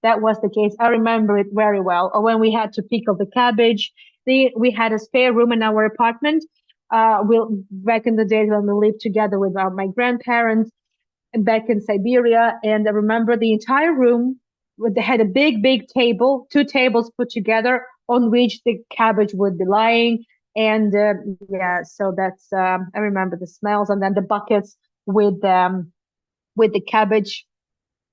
That was the case. I remember it very well. Or when we had to pickle the cabbage, we had a spare room in our apartment. Back in the days when we lived together with my grandparents back in Siberia, and I remember the entire room. They had a big table, two tables put together on which the cabbage would be lying. And yeah, so that's I remember the smells, and then the buckets with the cabbage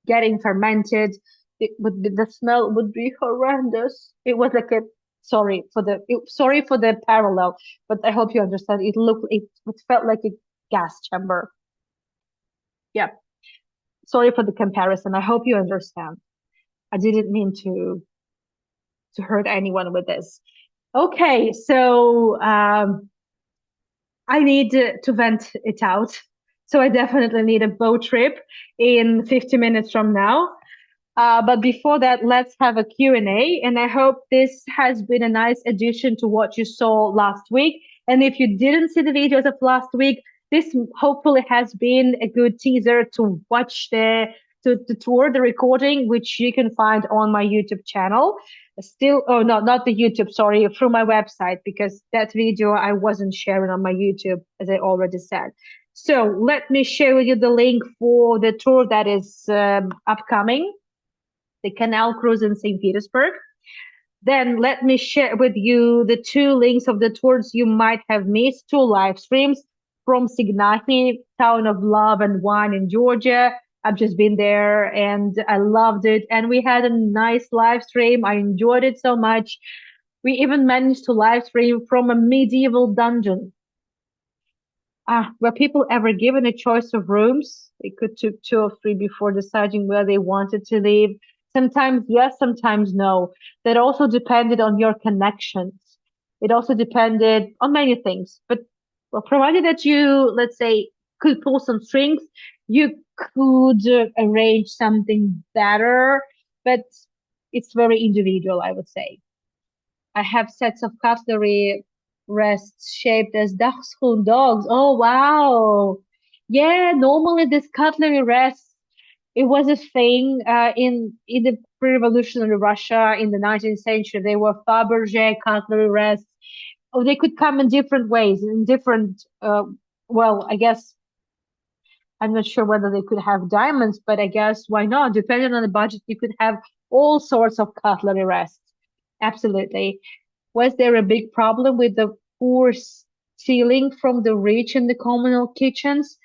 getting fermented. The smell would be horrendous. It was like a sorry for the parallel, but I hope you understand. It felt like a gas chamber. Yeah, sorry for the comparison. I hope you understand. I didn't mean to hurt anyone with this. Okay, so I need to vent it out. So I definitely need a boat trip in 50 minutes from now. But before that, let's have a Q&A. And I hope this has been a nice addition to what you saw last week. And if you didn't see the videos of last week, this hopefully has been a good teaser to watch to tour the recording, which you can find on my YouTube channel. Still, oh no, not the YouTube, sorry, through my website, because that video I wasn't sharing on my YouTube, as I already said. So let me share with you the link for the tour that is upcoming, the canal cruise in St. Petersburg. Then let me share with you the two links of the tours you might have missed, two live streams from Signahi, town of love and wine in Georgia. I've just been there and I loved it. And we had a nice live stream. I enjoyed it so much. We even managed to live stream from a medieval dungeon. Were people ever given a choice of rooms? They could took two or three before deciding where they wanted to live. Sometimes yes, sometimes no. That also depended on your connections. It also depended on many things. But well, provided that you, let's say, could pull some strings, you could arrange something better. But it's very individual, I would say. I have sets of cutlery rests shaped as dachshund dogs. Oh, wow. Yeah, normally this cutlery rests, it was a thing in the pre-revolutionary Russia in the 19th century. They were Fabergé cutlery rests. Oh, they could come in different ways, in different, well, I guess I'm not sure whether they could have diamonds, but I guess why not? Depending on the budget, you could have all sorts of cutlery rests. Absolutely. Was there a big problem with the poor stealing from the rich in the communal kitchens?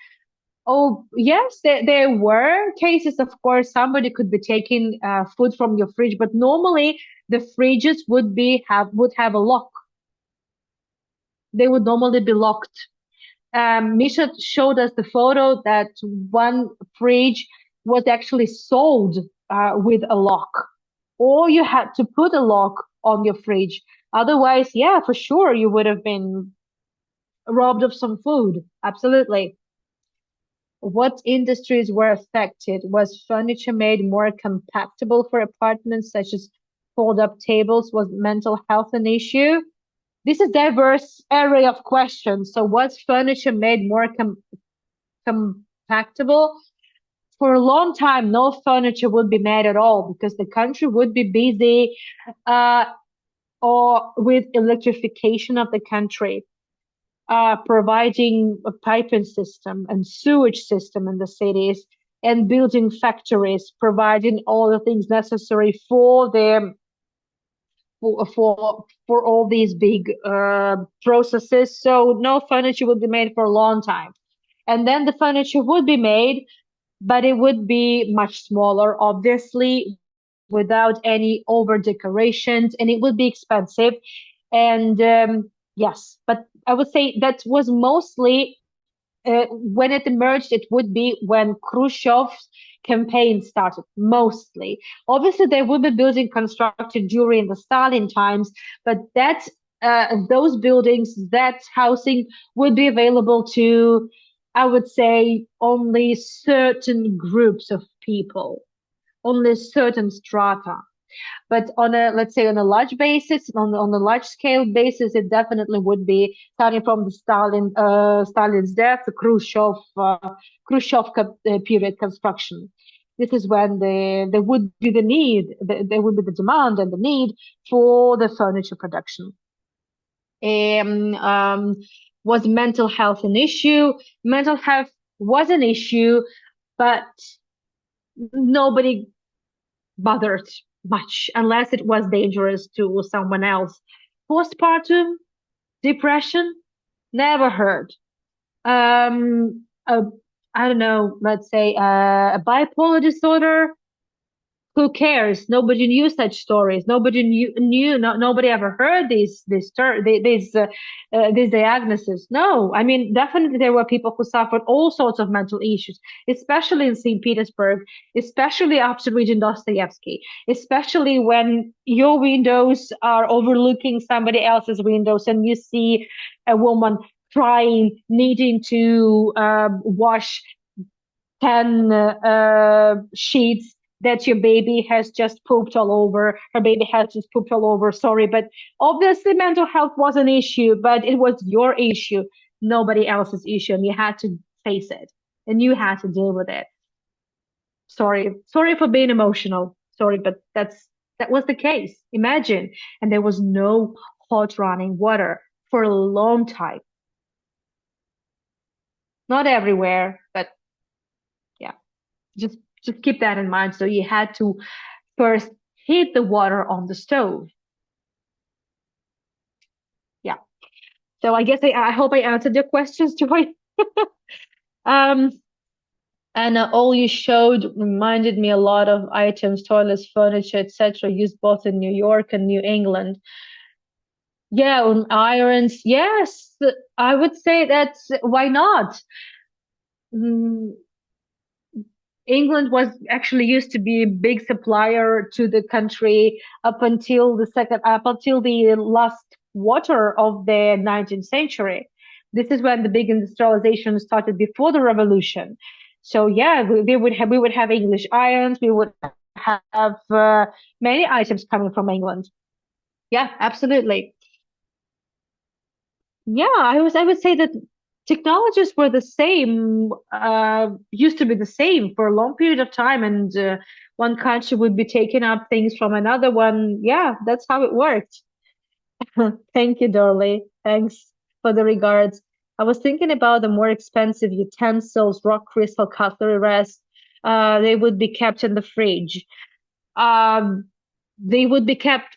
Oh, yes, there were cases, of course. Somebody could be taking food from your fridge, but normally the fridges would have a lock. They would normally be locked. Misha showed us the photo that one fridge was actually sold with a lock, or you had to put a lock on your fridge. Otherwise, yeah, for sure, you would have been robbed of some food. Absolutely. What industries were affected? Was furniture made more compatible for apartments, such as fold-up tables? Was mental health an issue? This is diverse area of questions. So was furniture made more compatible? For a long time, no furniture would be made at all because the country would be busy uh, or with electrification of the country, providing a piping system and sewage system in the cities and building factories, providing all the things necessary for them for all these big processes. So no furniture would be made for a long time. And then the furniture would be made, but it would be much smaller, obviously, without any over decorations, and it would be expensive. And yes, but I would say that was mostly when it emerged, it would be when Khrushchev's campaign started, mostly. Obviously, there would be building constructed during the Stalin times, but those buildings, that housing would be available to, I would say, only certain groups of people. only certain strata. But on a, let's say, on a large basis, on a large scale basis, it definitely would be starting from the Stalin's death, the Khrushchev period construction. This is when there would be the need, there would be the demand and the need for the furniture production. Um, um, was mental health an issue? Mental health was an issue, but nobody bothered much unless it was dangerous to someone else. Postpartum depression, never heard. A, I don't know, let's say a bipolar disorder, who cares? Nobody knew such stories. Nobody knew no, nobody ever heard these diagnoses. No, I mean, definitely there were people who suffered all sorts of mental issues, especially in St. Petersburg, especially after reading Dostoevsky, especially when your windows are overlooking somebody else's windows and you see a woman crying, needing to wash 10 sheets that your baby has just pooped all over. Her baby has just pooped all over. Sorry, but obviously mental health was an issue, but it was your issue, nobody else's issue, and you had to face it and you had to deal with it. Sorry for being emotional. Sorry, but that was the case. Imagine, and there was no hot running water for a long time. Not everywhere, but yeah, just just keep that in mind. So you had to first heat the water on the stove. Yeah. So I guess I hope I answered your questions, Joy. Um, and all you showed reminded me a lot of items, toilets, furniture, etc., used both in New York and New England. Yeah, irons. Yes, I would say that. Why not? Mm, England was actually used to be a big supplier to the country up until the last quarter of the 19th century. This is when the big industrialization started before the revolution. So yeah, we would have English irons, we would have many items coming from England. Yeah, absolutely. Yeah, I would say that technologies were the same, used to be the same for a long period of time, and one country would be taking up things from another one. Yeah, that's how it worked. Thank you, Dorley. Thanks for the regards. I was thinking about the more expensive utensils, rock crystal cutlery rest. They would be kept in the fridge. Um, they would be kept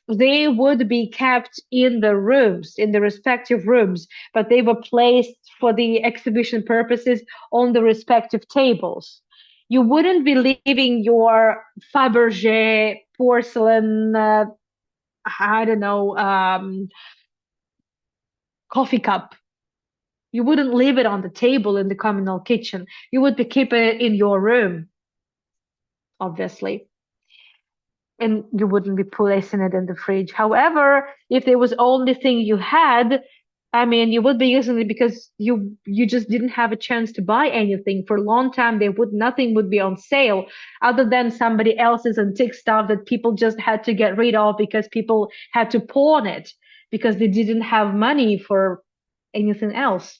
in the rooms, in the respective rooms, but they were placed for the exhibition purposes on the respective tables. You wouldn't be leaving your Fabergé porcelain, I don't know, coffee cup. You wouldn't leave it on the table in the communal kitchen. You would be keeping it in your room, obviously, and you wouldn't be placing it in the fridge. However, if there was only thing you had, I mean, you would be using it because you just didn't have a chance to buy anything for a long time. There would nothing would be on sale other than somebody else's antique stuff that people just had to get rid of because people had to pawn it because they didn't have money for anything else.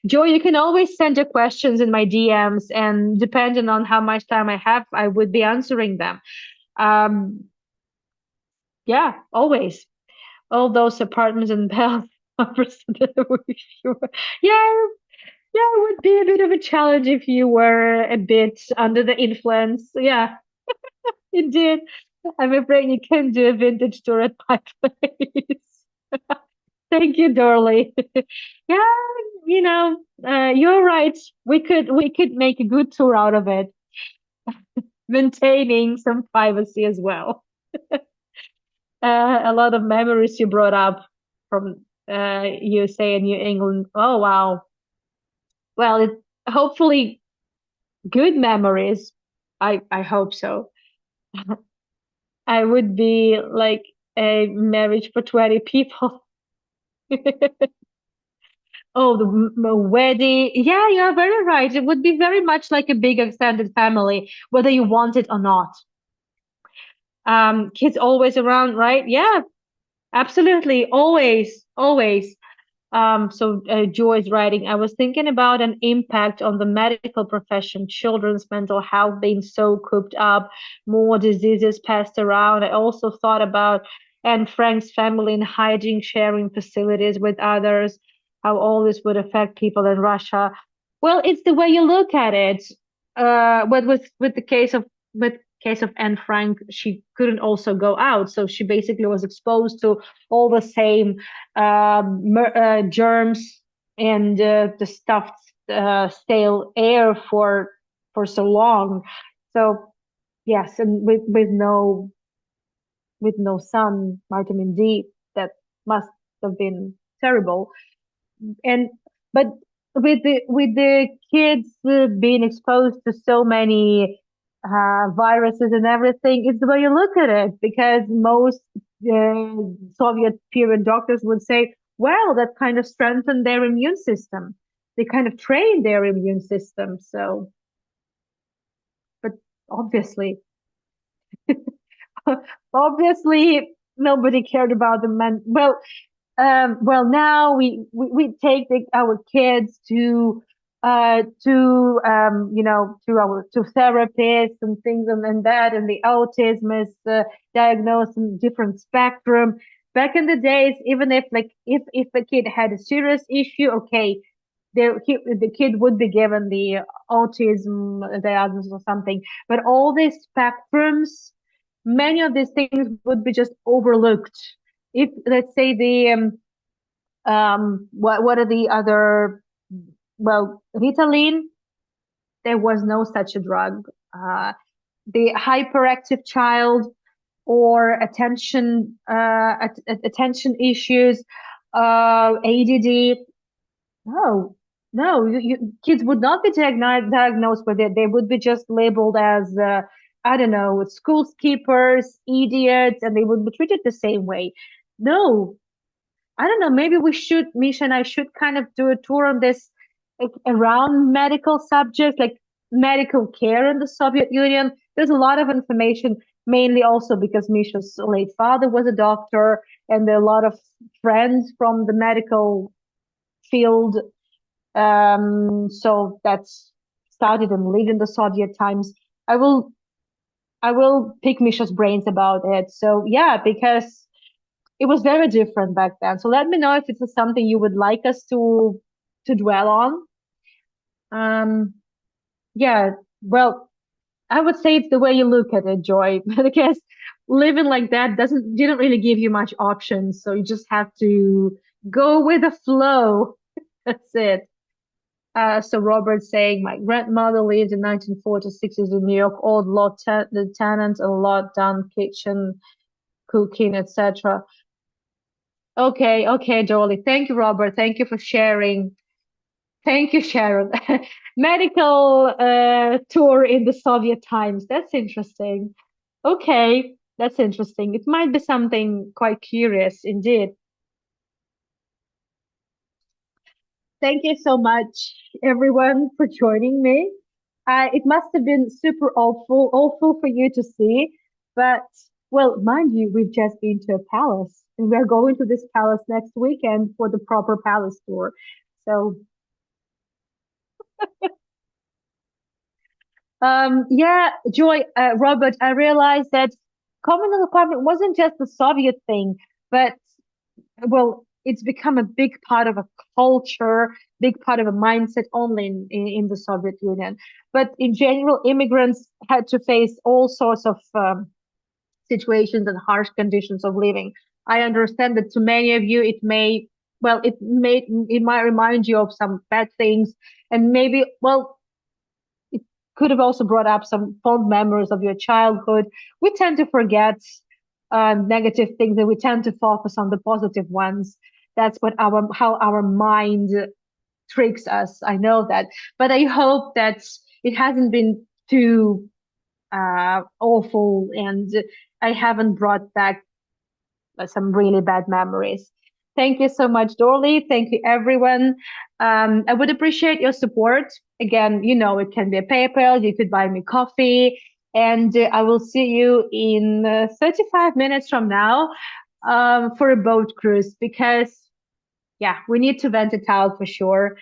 Joe, you can always send your questions in my DMs, and depending on how much time I have, I would be answering them. Um, yeah, always. All those apartments in Bell. Sure. Yeah, yeah, it would be a bit of a challenge if you were a bit under the influence. Yeah, it did. I'm afraid you can do a vintage tour at my place. Thank you, Dorley. Yeah, you're right. We could make a good tour out of it, maintaining some privacy as well. A lot of memories you brought up from USA and New England. Oh wow. Well, it hopefully good memories. I hope so. I would be like a marriage for 20 people. Oh, the wedding. Yeah, you're very right. It would be very much like a big extended family, whether you want it or not. Kids always around, right? Yeah, absolutely. Always, always. Joy's writing, I was thinking about an impact on the medical profession, children's mental health being so cooped up, more diseases passed around. I also thought about Anne Frank's family in hiding, sharing facilities with others, how all this would affect people in Russia. Well, it's the way you look at it. With the case of Anne Frank, she couldn't also go out, so she basically was exposed to all the same germs and the stuffed stale air for so long. So yes, and with no sun, vitamin D, that must have been terrible. And but with the kids being exposed to so many viruses and everything, it's the way you look at it. Because most Soviet period doctors would say, "Well, that kind of strengthened their immune system. They kind of trained their immune system." So, but obviously, obviously, nobody cared about the men. Well, now we take our kids to therapists and things and that, and the autism is diagnosed in different spectrum. Back in the days, even if a kid had a serious issue, okay, the kid would be given the autism diagnosis or something. But all these spectrums, many of these things would be just overlooked. If let's say the what are the other, well, Ritalin, there was no such a drug. The hyperactive child or attention issues, ADD. No, no, kids would not be diagnosed with it. They would be just labeled as, I don't know, school skippers, idiots, and they would be treated the same way. No, I don't know. Maybe we should, Misha and I should kind of do a tour on this, like, around medical subjects, like medical care in the Soviet Union. There's a lot of information, mainly also because Misha's late father was a doctor, and there are a lot of friends from the medical field. So that's started and lived in the Soviet times. I will, I will pick Misha's brains about it. So yeah, because it was very different back then. So let me know if it's something you would like us to dwell on. Um, yeah, well, I would say it's the way you look at it, Joy, because living like that doesn't didn't really give you much options. So you just have to go with the flow. That's it. So Robert saying, my grandmother lived in 1940s, 60s in New York, old the tenants, a lot done kitchen, cooking, etc. Okay, okay, Jolie. Thank you, Robert. Thank you for sharing. Thank you, Sharon. Medical tour in the Soviet times. That's interesting. Okay, that's interesting. It might be something quite curious indeed. Thank you so much, everyone, for joining me. It must have been super awful for you to see, but well, mind you, we've just been to a palace, and we're going to this palace next weekend for the proper palace tour. So, yeah, Joy, Robert, I realized that communal apartment wasn't just a Soviet thing, but well, it's become a big part of a culture, big part of a mindset only in the Soviet Union. But in general, immigrants had to face all sorts of situations and harsh conditions of living. I understand that to many of you, it might remind you of some bad things, and maybe, well, it could have also brought up some fond memories of your childhood. We tend to forget negative things and we tend to focus on the positive ones. That's how our mind tricks us. I know that, but I hope that it hasn't been too awful and I haven't brought back some really bad memories. Thank you so much, Dorley. Thank you, everyone. I would appreciate your support. Again, it can be a PayPal. You could buy me coffee. And I will see you in 35 minutes from now for a boat cruise because, yeah, we need to vent it out for sure.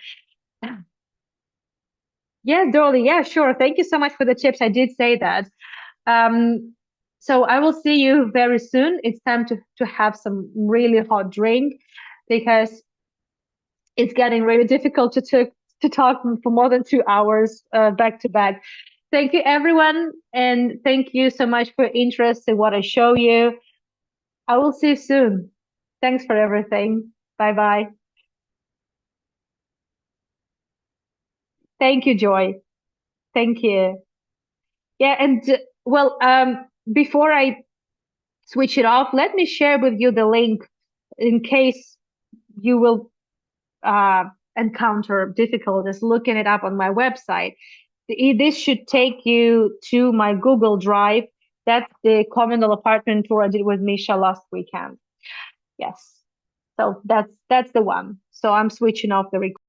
Yeah, Dorley. Yeah, sure. Thank you so much for the tips. I did say that. Um, so I will see you very soon. It's time to have some really hot drink because it's getting really difficult to talk for more than 2 hours back to back. Thank you, everyone, and thank you so much for your interest in what I show you. I will see you soon. Thanks for everything. Bye bye. Thank you, Joy. Thank you. Yeah, and before I switch it off, let me share with you the link in case you will uh, encounter difficulties looking it up on my website. This should take you to my Google Drive. That's the communal apartment tour I did with Misha last weekend. Yes. So that's the one. So I'm switching off the recording.